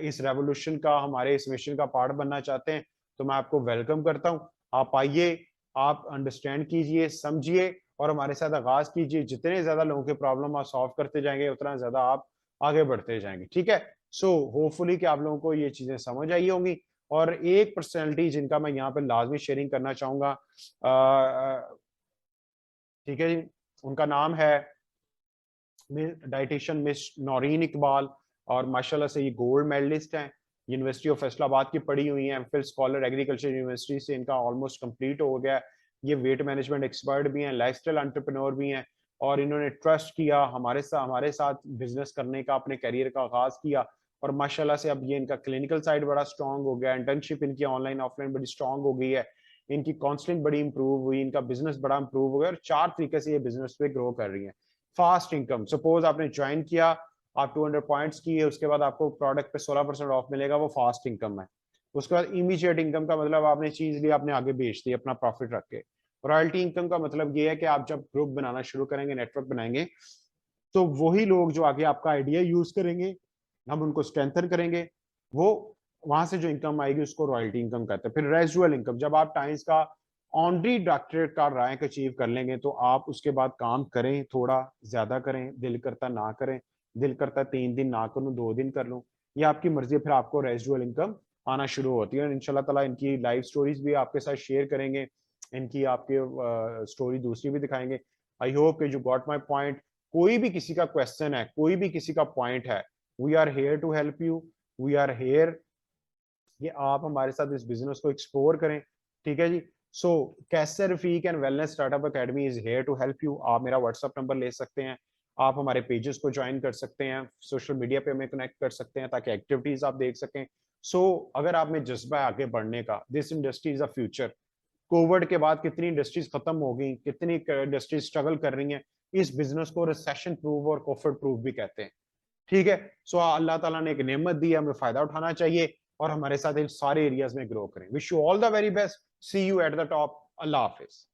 A: इस रेवोल्यूशन का, हमारे इस मिशन का पार्ट बनना चाहते हैं, तो मैं आपको वेलकम करता हूँ। आप आइए, आप अंडरस्टैंड कीजिए, समझिए और हमारे साथ आगाज कीजिए। जितने ज्यादा लोगों के प्रॉब्लम आप सॉल्व करते जाएंगे, उतना ज्यादा आप आगे बढ़ते जाएंगे, ठीक है। सो होपफुली कि आप लोगों को ये चीजें समझ आई होंगी। और एक पर्सनैलिटी जिनका मैं यहाँ पे लाजमी शेयरिंग करना चाहूंगा, ठीक है जी, उनका नाम है डाइटिशियन मिस नौरीन इकबाल। और माशाल्लाह से ये गोल्ड मेडलिस्ट हैं, यूनिवर्सिटी ऑफ फैसलाबाद की पढ़ी हुई हैं, एमफिल स्कॉलर एग्रीकल्चर यूनिवर्सिटी से इनका ऑलमोस्ट कंप्लीट हो गया है। ये वेट मैनेजमेंट एक्सपर्ट भी हैं, लाइफस्टाइल एंटरप्रेन्योर भी हैं, और इन्होंने ट्रस्ट किया हमारे साथ बिजनेस करने का, अपने करियर का आगाज किया। और माशाल्लाह से अब ये इनका क्लिनिकल साइड बड़ा स्ट्रांग हो गया, इंटर्नशिप इनकी ऑनलाइन ऑफलाइन बड़ी स्ट्रांग हो गई है, इनकी काउंसलिंग बड़ी इंप्रूव हुई, इनका बिजनेस बड़ा इंप्रूव हो गया, और 4 तरीके से ये बिजनेस पे ग्रो कर रही है। फास्ट इनकम, सपोज आपने ज्वाइन किया, आप 200 पॉइंट्स किए, उसके बाद आपको प्रोडक्ट पे 16% ऑफ मिलेगा, वो फास्ट इनकम है। उसके बाद इमीडिएट इनकम का मतलब आपने चीज ली, आपने आगे बेच दी अपना प्रॉफिट रख के। रॉयल्टी इनकम का मतलब ये है कि आप जब ग्रुप बनाना शुरू करेंगे, नेटवर्क बनाएंगे, तो वही लोग जो आगे आपका आइडिया यूज करेंगे, हम उनको स्ट्रेंथन करेंगे, वो वहां से जो इनकम आएगी उसको रॉयल्टी इनकम कहते हैं। फिर रेजुअल इनकम, जब आप टाइम्स का ऑनरी डॉक्टरेट का रैंक अचीव कर लेंगे, तो आप उसके बाद काम करें, थोड़ा ज्यादा करें, दिल करता ना करें, दिल करता 3 दिन ना करूं, 2 दिन कर लूं, ये आपकी मर्जी है, फिर आपको रेजुअल इनकम आना शुरू होती है। और इंशाल्लाह ताला इनकी लाइव स्टोरीज भी आपके साथ शेयर करेंगे, इनकी आपके स्टोरी दूसरी भी दिखाएंगे। आई होप कि यू गॉट माई पॉइंट। कोई भी किसी का क्वेश्चन है, कोई भी किसी का पॉइंट है, we are here to help you, we are here, ये आप हमारे साथ इस बिजनेस को एक्सप्लोर करें, ठीक है जी। So Kaiser Rafiq and wellness startup academy is here to help you. आप मेरा व्हाट्सएप नंबर ले सकते हैं, आप हमारे पेजेस को ज्वाइन कर सकते हैं, सोशल मीडिया पे हमें कनेक्ट कर सकते हैं ताकि एक्टिविटीज आप देख सकें। अगर आप में जज्बा है आगे बढ़ने का, this industry is a future. Covid के बाद कितनी इंडस्ट्रीज खत्म हो गई, कितनी इंडस्ट्रीज स्ट्रगल कर रही हैं, इस बिजनेस को रिसेशन प्रूफ और कोविड प्रूफ भी कहते हैं, ठीक है। अल्लाह ताला ने एक नेमत दी है, हमें फायदा उठाना चाहिए और हमारे साथ इन सारे एरियाज में ग्रो करें। Wish you all the very best, see you at the top. अल्लाह हाफिज।